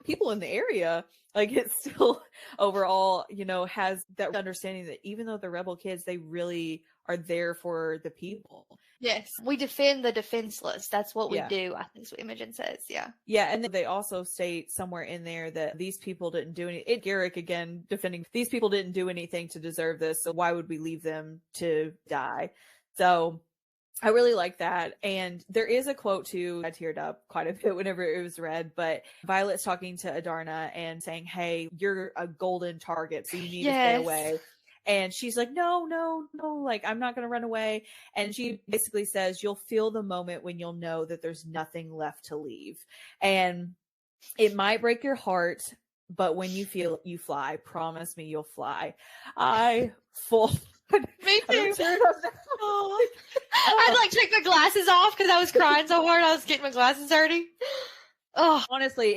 Speaker 1: people in the area, like it still overall, has that understanding that even though they're rebel kids, they really are there for the people.
Speaker 2: Yes. We defend the defenseless. That's what we
Speaker 1: Yeah.
Speaker 2: do, I think is what Imogen says. Yeah.
Speaker 1: Yeah, and then they also state somewhere in there that these people didn't do anything. Garrick again defending, these people didn't do anything to deserve this, so why would we leave them to die? So I really like that. And there is a quote too, I teared up quite a bit whenever it was read, but Violet's talking to Adarna and saying, hey, you're a golden target, so you need to stay away. And she's like, no, like, I'm not going to run away. And she basically says, you'll feel the moment when you'll know that there's nothing left to leave. And it might break your heart, but when you feel it, you fly. Promise me you'll fly. Me too.
Speaker 2: I'd like take my glasses off because I was crying so hard. I was getting my glasses dirty. Oh,
Speaker 1: honestly,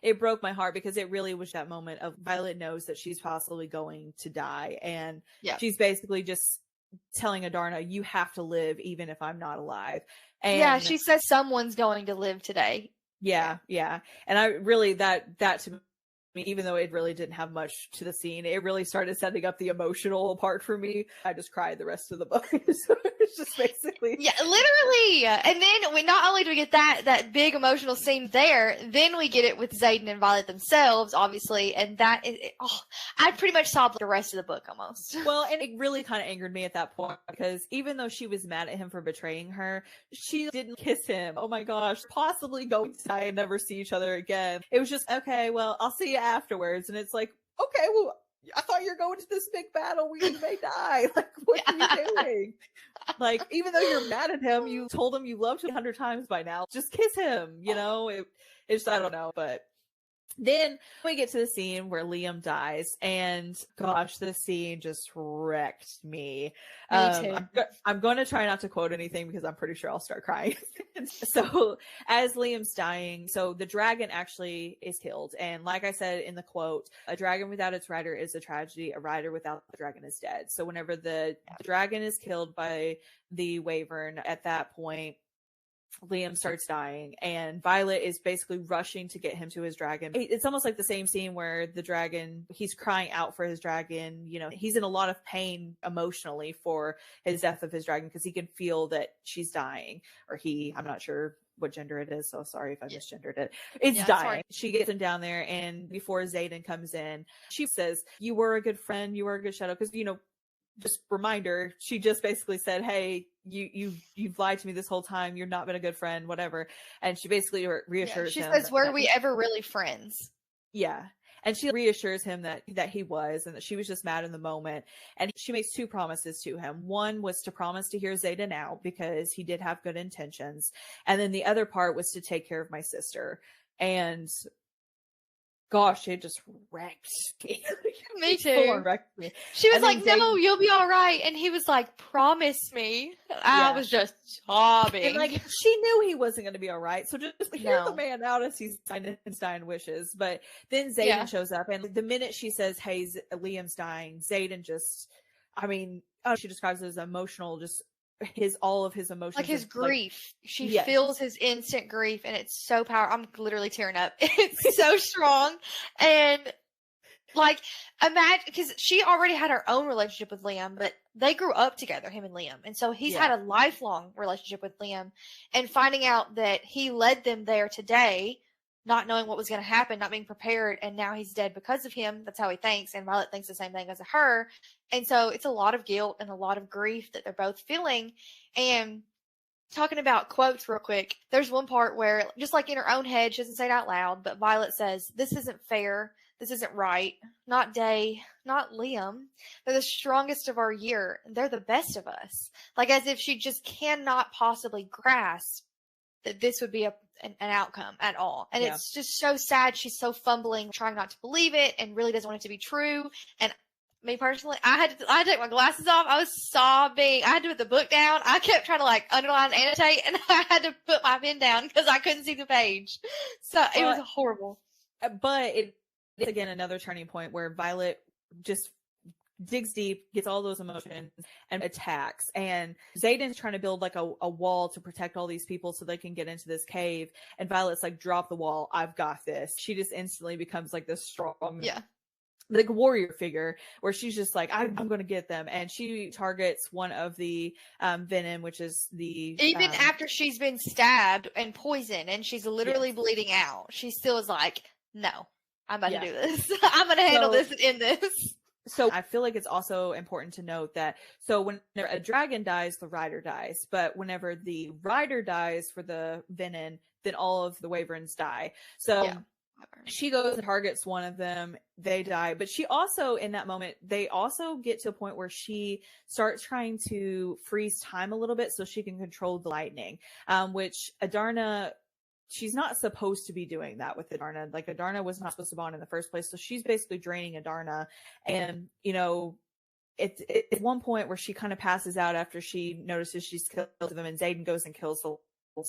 Speaker 1: it broke my heart, because it really was that moment of Violet knows that she's possibly going to die, and she's basically just telling Adarna, you have to live even if I'm not alive. And
Speaker 2: she says someone's going to live today.
Speaker 1: Yeah. And I really, that to me, even though it really didn't have much to the scene, it really started setting up the emotional part for me. I just cried the rest of the book. So it's just basically,
Speaker 2: literally. And then not only do we get that big emotional scene there, then we get it with Xaden and Violet themselves, obviously, and that is, I pretty much sobbed the rest of the book almost.
Speaker 1: Well, and it really kind of angered me at that point, because even though she was mad at him for betraying her, she didn't kiss him. Oh my gosh, possibly going to die and never see each other again. It was just, okay, well, I'll see you afterwards. And it's like, okay, well, I thought you were going to this big battle. We may die. Like, what are you doing? Like, even though you're mad at him, you told him you loved him 100 times by now. Just kiss him, it's, I don't know. But Then we get to the scene where Liam dies, and gosh, this scene just wrecked me.
Speaker 2: Me too.
Speaker 1: I'm going to try not to quote anything because I'm pretty sure I'll start crying. So, as Liam's dying, so the dragon actually is killed. And like I said in the quote, a dragon without its rider is a tragedy. A rider without the dragon is dead. So, whenever the dragon is killed by the wyvern, at that point, Liam starts dying, and Violet is basically rushing to get him to his dragon. It's almost like the same scene where the dragon, he's crying out for his dragon. You know, he's in a lot of pain emotionally for his death of his dragon because he can feel that she's dying, or I'm not sure what gender it is, so sorry if I misgendered it. It's dying. Sorry. She gets him down there, and before Xaden comes in, she says, "You were a good friend, you were a good shadow," because, you know, just reminder, she just basically said, "Hey, you've lied to me this whole time. You're not been a good friend, whatever." And she basically reassures him.
Speaker 2: She says, "Were we ever really friends?"
Speaker 1: Yeah. And she reassures him that he was, and that she was just mad in the moment. And she makes two promises to him. One was to promise to hear Xaden out because he did have good intentions. And then the other part was to take care of my sister. And gosh, it just wrecked me.
Speaker 2: Me too.
Speaker 1: Wrecked me.
Speaker 2: She was like, "No, you'll be all right." And he was like, "Promise me." I was just sobbing.
Speaker 1: And like, she knew he wasn't going to be all right. So just hear the man out as he's dying wishes. But then Xaden shows up, and the minute she says, "Hey, Liam's dying," Xaden just, I mean, she describes it as emotional, just all of his emotions,
Speaker 2: like his grief. She feels his instant grief, and it's so powerful. I'm literally tearing up. It's so strong. And like, imagine, because she already had her own relationship with Liam, but they grew up together, him and Liam, and so he's had a lifelong relationship with Liam. And finding out that he led them there today, not knowing what was going to happen, not being prepared, and now he's dead because of him. That's how he thinks, and Violet thinks the same thing as her. And so it's a lot of guilt and a lot of grief that they're both feeling. And talking about quotes real quick, there's one part where, just like in her own head, she doesn't say it out loud, but Violet says, "This isn't fair. This isn't right. Not Day, not Liam. They're the strongest of our year. They're the best of us." Like, as if she just cannot possibly grasp that this would be an outcome at all. And it's just so sad. She's so fumbling, trying not to believe it, and really doesn't want it to be true. And me personally, I had to take my glasses off. I was sobbing. I had to put the book down. I kept trying to like underline and annotate, and I had to put my pen down because I couldn't see the page. So it was horrible.
Speaker 1: But it's again another turning point where Violet just digs deep, gets all those emotions, and attacks. And Xaden's trying to build like a wall to protect all these people so they can get into this cave. And Violet's like, "Drop the wall. I've got this." She just instantly becomes like this strong, like warrior figure, where she's just like, I'm going to get them. And she targets one of the venom, which is the
Speaker 2: even after she's been stabbed and poisoned, and she's literally bleeding out, she still is like, "No, I'm about to do this. I'm going to handle this and end this."
Speaker 1: So I feel like it's also important to note that, so when a dragon dies, the rider dies. But whenever the rider dies for the venom, then all of the wyverns die. So she goes and targets one of them. They die. But she also, in that moment, they also get to a point where she starts trying to freeze time a little bit so she can control the lightning, which Adarna, she's not supposed to be doing that with Adarna. Like, Adarna was not supposed to bond in the first place. So she's basically draining Adarna. And, you know, it's at one point where she kind of passes out after she notices she's killed them, and Xaden goes and kills the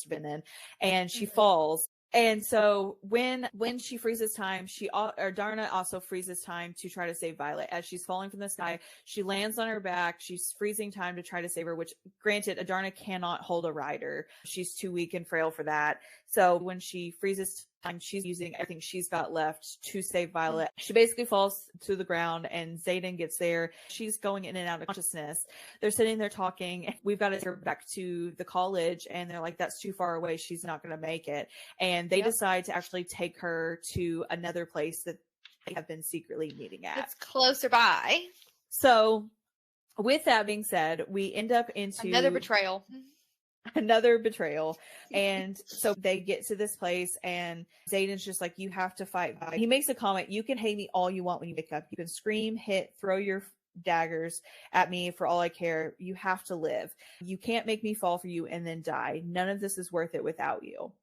Speaker 1: venom, and she falls. And so when she freezes time, Adarna also freezes time to try to save Violet. As she's falling from the sky, she lands on her back. She's freezing time to try to save her, which, granted, Adarna cannot hold a rider. She's too weak and frail for that. So when she freezes time, she's using, I think she's got left to save Violet. She basically falls to the ground, and Xaden gets there. She's going in and out of consciousness. They're sitting there talking. "We've got to take her back to the college." And they're like, "That's too far away. She's not going to make it." And they decide to actually take her to another place that they have been secretly meeting at.
Speaker 2: It's closer by.
Speaker 1: So with that being said, we end up into
Speaker 2: another betrayal.
Speaker 1: And so they get to this place, and Xaden's just like, "You have to fight." He makes a comment, "You can hate me all you want when you wake up. You can scream, hit, throw your daggers at me for all I care. You have to live. You can't make me fall for you and then die. None of this is worth it without you."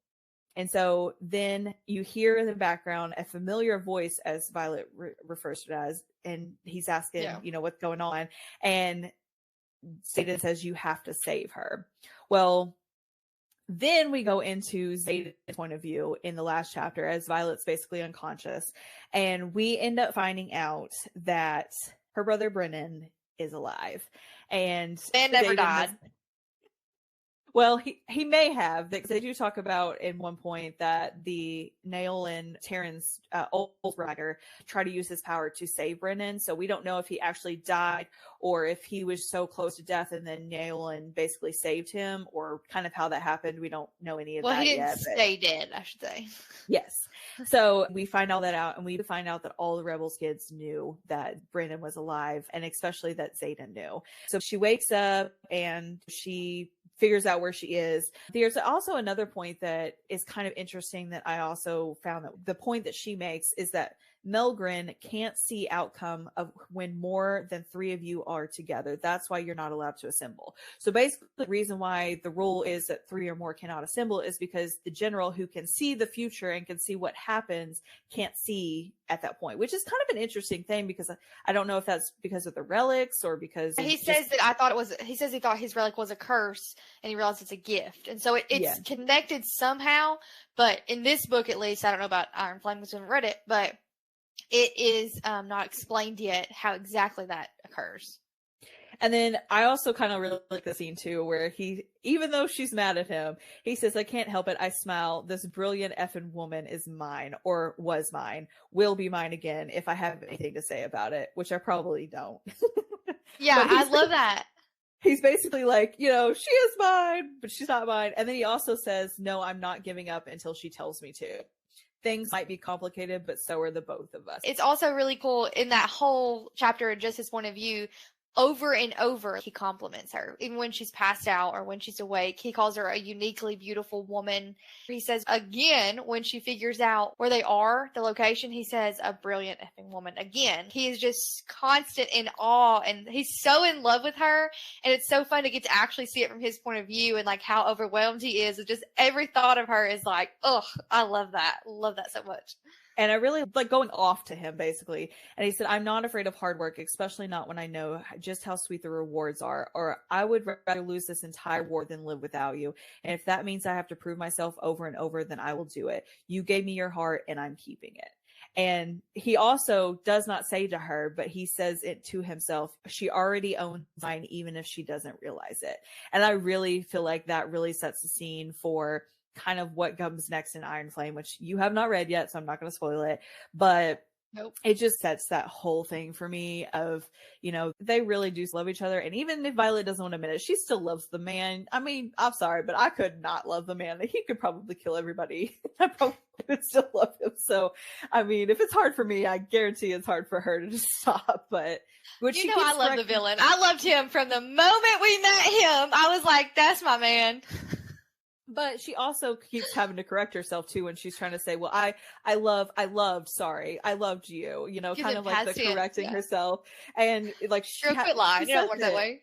Speaker 1: And so then you hear in the background a familiar voice, as Violet refers to it as, and he's asking, you know, what's going on. And Satan says, you have to save her. Well, then we go into Zeta's point of view in the last chapter as Violet's basically unconscious. And we end up finding out that her brother Brennan is alive. And
Speaker 2: never died.
Speaker 1: Well, he may have. They do talk about in one point that the Naolan Terran's old rider tried to use his power to save Brennan. So we don't know if he actually died or if he was so close to death and then Naolan basically saved him, or kind of how that happened. We don't know any of that yet.
Speaker 2: Well, he didn't stay dead, I should say.
Speaker 1: Yes. So we find all that out, and we find out that all the Rebels kids knew that Brennan was alive, and especially that Zeta knew. So she wakes up and she figures out where she is. There's also another point that is kind of interesting that I also found, that the point that she makes is that Melgren can't see outcome of when more than 3 of you are together. That's why you're not allowed to assemble. So basically the reason why the rule is that 3 or more cannot assemble is because the general who can see the future and can see what happens can't see at that point, which is kind of an interesting thing, because I don't know if that's because of the relics or because
Speaker 2: he says that I thought it was, he says he thought his relic was a curse and he realized it's a gift. And so it's connected somehow, but in this book, at least, I don't know about Iron Flame because we haven't read it, but it is not explained yet how exactly that occurs.
Speaker 1: And then I also kind of really like the scene too, where he, even though she's mad at him, he says, I can't help it. I smile. This brilliant effing woman is mine, or was mine, will be mine again if I have anything to say about it, which I probably don't.
Speaker 2: Yeah, I love that.
Speaker 1: He's basically like, you know, she is mine, but she's not mine. And then he also says, no, I'm not giving up until she tells me to. Things might be complicated, but so are the both of us.
Speaker 2: It's also really cool in that whole chapter, just his point of view, over and over, he compliments her. Even when she's passed out or when she's awake, he calls her a uniquely beautiful woman. He says again, when she figures out where they are, the location, he says, a brilliant effing woman. Again, he is just constant in awe, and he's so in love with her. And it's so fun to get to actually see it from his point of view, and like how overwhelmed he is. Just every thought of her is like, oh, I love that. Love that so much.
Speaker 1: And I really like going off to him, basically. And he said, I'm not afraid of hard work, especially not when I know just how sweet the rewards are. Or I would rather lose this entire war than live without you. And if that means I have to prove myself over and over, then I will do it. You gave me your heart and I'm keeping it. And he also does not say to her, but he says it to himself, she already owns mine, even if she doesn't realize it. And I really feel like that really sets the scene for kind of what comes next in Iron Flame, which you have not read yet, so I'm not going to spoil it, but
Speaker 2: nope.
Speaker 1: It just sets that whole thing for me of, you know, they really do love each other. And even if Violet doesn't want to admit it, she still loves the man. I mean, I'm sorry, but I could not love the man. He could probably kill everybody. I probably would still love him. So, I mean, if it's hard for me, I guarantee it's hard for her to just stop. But
Speaker 2: you know, I love the villain. I loved him from the moment we met him. I was like, that's my man.
Speaker 1: But she also keeps having to correct herself too when she's trying to say, well, I loved you, you know, kind of like the correcting herself. And like, she
Speaker 2: good line. You don't work that way.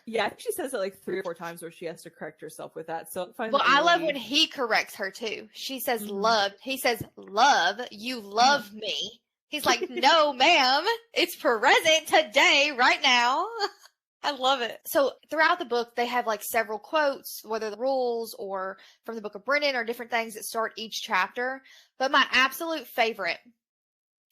Speaker 1: Yeah, I think she says it like 3 or 4 times where she has to correct herself with that. So
Speaker 2: I love when he corrects her too. She says, love. He says, love, you love me. He's like, no, ma'am, it's present today, right now. I love it. So throughout the book, they have like several quotes, whether the rules or from the Book of Brennan or different things that start each chapter. But my absolute favorite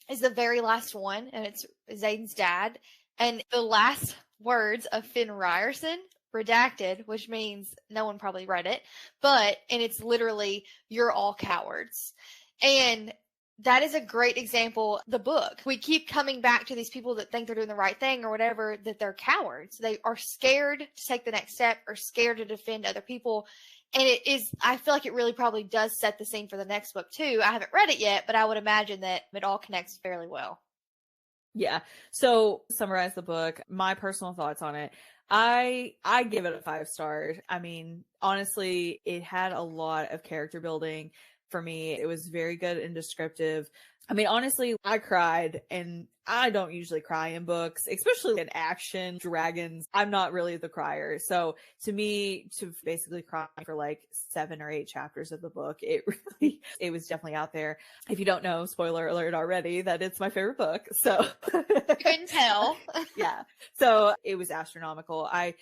Speaker 2: is the very last one, and it's Zayden's dad. And the last words of Finn Ryerson, redacted, which means no one probably read it, and it's literally, you're all cowards. And that is a great example. The book, we keep coming back to these people that think they're doing the right thing or whatever, that they're cowards. They are scared to take the next step or scared to defend other people. And it is, I feel like it really probably does set the scene for the next book too. I haven't read it yet, but I would imagine that it all connects fairly well.
Speaker 1: Yeah. So summarize the book, my personal thoughts on it. I give it a 5 stars. I mean, honestly, it had a lot of character building. For me, it was very good and descriptive. I mean, honestly, I cried, and I don't usually cry in books, especially in action dragons. I'm not really the crier. So to me, to basically cry for like 7 or 8 chapters of the book, it was definitely out there. If you don't know, spoiler alert already, that it's my favorite book. So
Speaker 2: You couldn't tell.
Speaker 1: yeah. So it was astronomical. I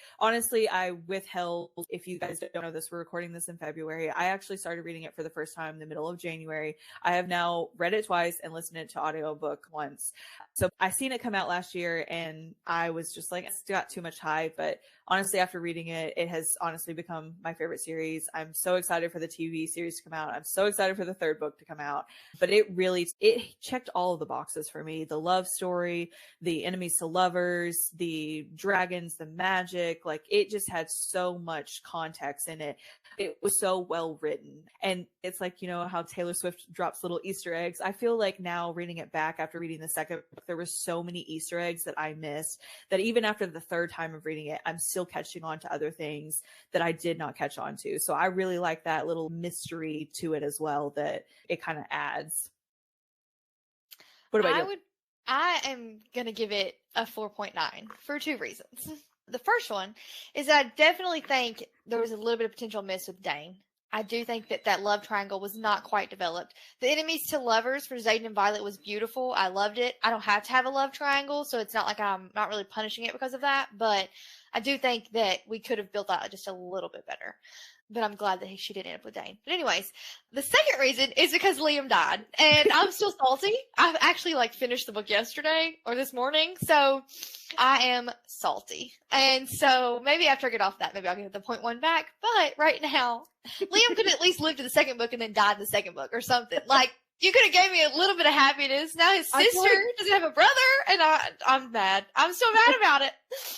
Speaker 1: withheld, if you guys don't know this, we're recording this in February. I actually started reading it for the first time in the middle of January. I have now read it twice and listened to audiobook once. So I seen it come out last year, and I was just like, it's got too much hype. But honestly, after reading it, it has honestly become my favorite series. I'm so excited for the TV series to come out. I'm so excited for the third book to come out. But it checked all of the boxes for me. The love story, the enemies to lovers, the dragons, the magic, like it just had so much context in it. It was so well written. And it's like, you know, how Taylor Swift drops little Easter eggs. I feel like now reading it back after reading the second book, there was so many Easter eggs that I missed that even after the third time of reading it, I'm still catching on to other things that I did not catch on to. So I really like that little mystery to it as well that it kind of adds. What about you?
Speaker 2: I am going to give it a 4.9 for 2 reasons. The first one is that I definitely think there was a little bit of potential miss with Dane. I do think that love triangle was not quite developed. The enemies to lovers for Xaden and Violet was beautiful. I loved it. I don't have to have a love triangle, so it's not like I'm not really punishing it because of that, but I do think that we could have built that just a little bit better. But I'm glad that she did end up with Dane. But anyways, the second reason is because Liam died. And I'm still salty. I've actually finished the book yesterday or this morning. So I am salty. And so maybe after I get off that, maybe I'll get the 0.1 back. But right now, Liam could at least live to the second book and then die in the second book or something. You could have gave me a little bit of happiness. Now his sister doesn't have a brother, and I'm mad. I'm so mad about it.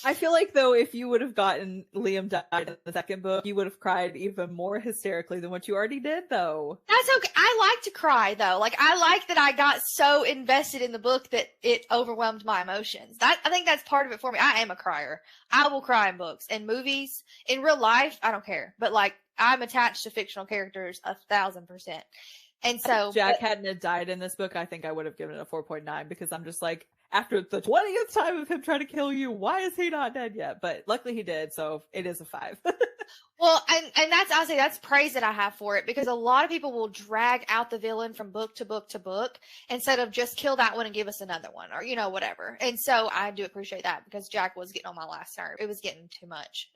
Speaker 1: I feel like, though, if you would have gotten Liam died in the second book, you would have cried even more hysterically than what you already did, though.
Speaker 2: That's okay. I like to cry, though. I like that I got so invested in the book that it overwhelmed my emotions. I think that's part of it for me. I am a crier. I will cry in books and movies. In real life, I don't care. But, I'm attached to fictional characters 1,000%. And so
Speaker 1: if Jack hadn't have died in this book, I think I would have given it a 4.9 because I'm just like, after the 20th time of him trying to kill you, why is he not dead yet? But luckily he did, so it is a 5.
Speaker 2: Well, and that's praise that I have for it, because a lot of people will drag out the villain from book to book to book instead of just kill that one and give us another one, or whatever. And so I do appreciate that, because Jack was getting on my last nerve. It was getting too much.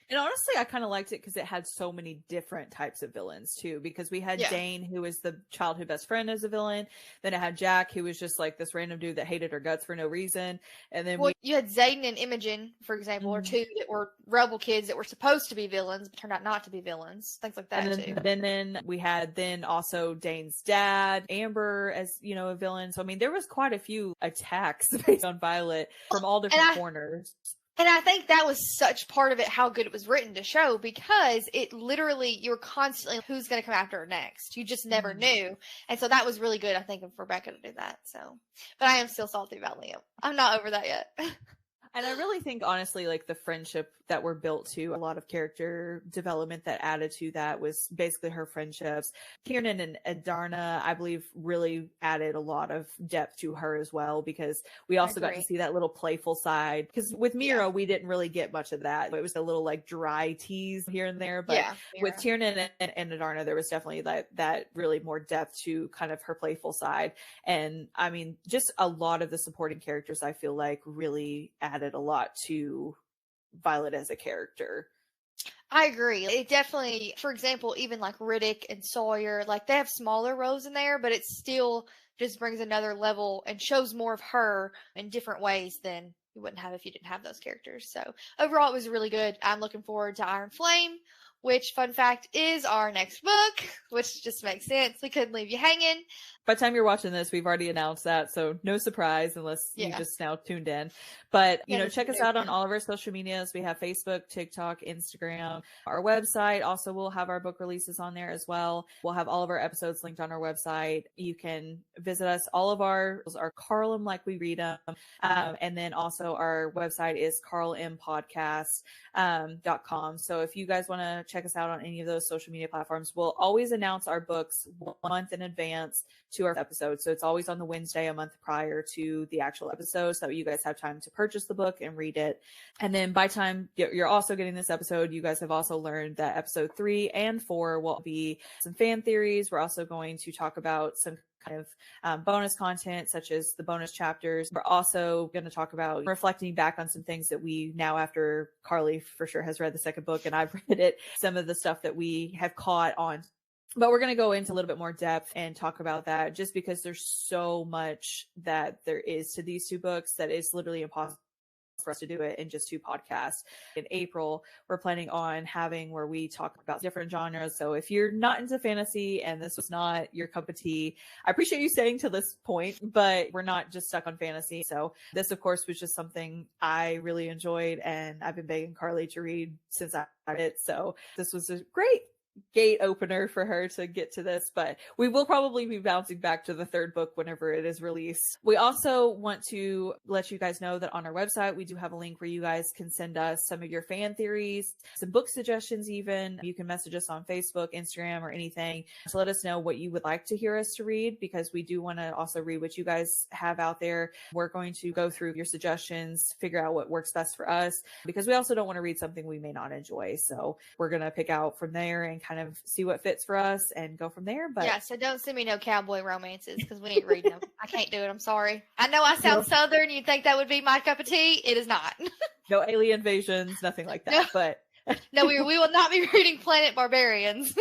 Speaker 1: And honestly, I kind of liked it because it had so many different types of villains too. Because we had Dane, who was the childhood best friend, as a villain. Then it had Jack, who was just like this random dude that hated her guts for no reason. And then
Speaker 2: you had Xaden and Imogen, for example, or two that were rebel kids that were supposed to be villains but turned out not to be villains. Things like that too.
Speaker 1: And then we had also Dane's dad, Amber, as a villain. So I mean, there was quite a few attacks based on Violet from all different corners.
Speaker 2: And I think that was such part of it, how good it was written to show, because it literally, you're constantly, who's going to come after her next? You just never knew. And so that was really good, I think, of Rebecca to do that. So, but I am still salty about Liam. I'm not over that yet.
Speaker 1: And I really think, honestly, the friendship that were built to a lot of character development that added to that was basically her friendships. Tiernan and Adarna, I believe, really added a lot of depth to her as well, because we also got to see that little playful side. Because with Mira, we didn't really get much of that. It was a little dry tease here and there. But with Tiernan and Adarna, there was definitely that really more depth to kind of her playful side. And I mean, just a lot of the supporting characters, I feel like, really added a lot to Violet as a character.
Speaker 2: I agree. It definitely, for example, even Riddick and Sawyer, they have smaller roles in there, but it still just brings another level and shows more of her in different ways than you wouldn't have if you didn't have those characters. So overall, it was really good. I'm looking forward to Iron Flame, which, fun fact, is our next book, which just makes sense. We couldn't leave you hanging.
Speaker 1: By the time you're watching this, we've already announced that, so no surprise unless you just now tuned in. But, check us out on all of our social medias. We have Facebook, TikTok, Instagram, our website. Also, we'll have our book releases on there as well. We'll have all of our episodes linked on our website. You can visit us. All of our Karl and Em like we read them. And then also our website is karlandempodcast.com. So if you guys want to check us out on any of those social media platforms, we'll always announce our books 1 month in advance to our episode. So it's always on the Wednesday a month prior to the actual episode, so that you guys have time to purchase the book and read it. And then by time you're also getting this episode, you guys have also learned that episode 3 and 4 will be some fan theories. We're also going to talk about some kind of bonus content, such as the bonus chapters. We're also going to talk about reflecting back on some things that we now, after Carly for sure has read the second book and I've read it, some of the stuff that we have caught on. But we're going to go into a little bit more depth and talk about that, just because there's so much that there is to these two books that is literally impossible for us to do it in just 2 podcasts. In April, we're planning on having where we talk about different genres. So if you're not into fantasy and this was not your cup of tea, I appreciate you staying to this point, but we're not just stuck on fantasy. So this, of course, was just something I really enjoyed, and I've been begging Carly to read since I read it. So this was a great gate opener for her to get to this, but we will probably be bouncing back to the third book whenever it is released. We also want to let you guys know that on our website, we do have a link where you guys can send us some of your fan theories, some book suggestions even. You can message us on Facebook, Instagram, or anything to let us know what you would like to hear us to read, because we do want to also read what you guys have out there. We're going to go through your suggestions, figure out what works best for us, because we also don't want to read something we may not enjoy. So we're going to pick out from there and kind of see what fits for us and go from there. But
Speaker 2: yeah, so don't send me no cowboy romances, because we ain't reading them. I can't do it. I'm sorry. I know I sound Southern. You'd think that would be my cup of tea. It is not.
Speaker 1: No alien invasions, nothing like that.
Speaker 2: No.
Speaker 1: But
Speaker 2: no, we will not be reading Planet Barbarians.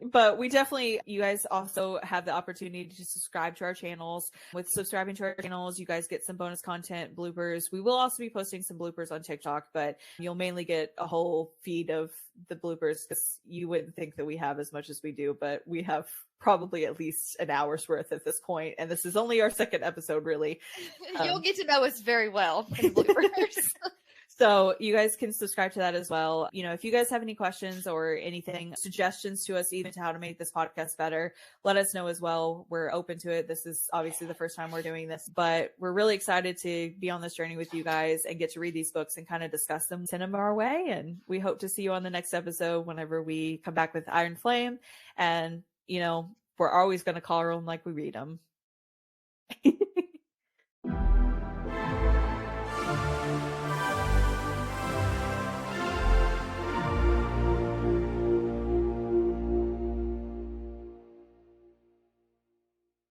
Speaker 1: But we definitely, you guys also have the opportunity to subscribe to our channels. With subscribing to our channels, you guys get some bonus content, bloopers. We will also be posting some bloopers on TikTok, but you'll mainly get a whole feed of the bloopers, because you wouldn't think that we have as much as we do, but we have probably at least an hour's worth at this point, and this is only our second episode, really.
Speaker 2: You'll get to know us very well in the bloopers.
Speaker 1: So you guys can subscribe to that as well. You know, if you guys have any questions or anything, suggestions to us, even to how to make this podcast better, let us know as well. We're open to it. This is obviously the first time we're doing this, but we're really excited to be on this journey with you guys and get to read these books and kind of discuss them, send them our way. And we hope to see you on the next episode whenever we come back with Iron Flame. And, you know, we're always going to call our own like we read them.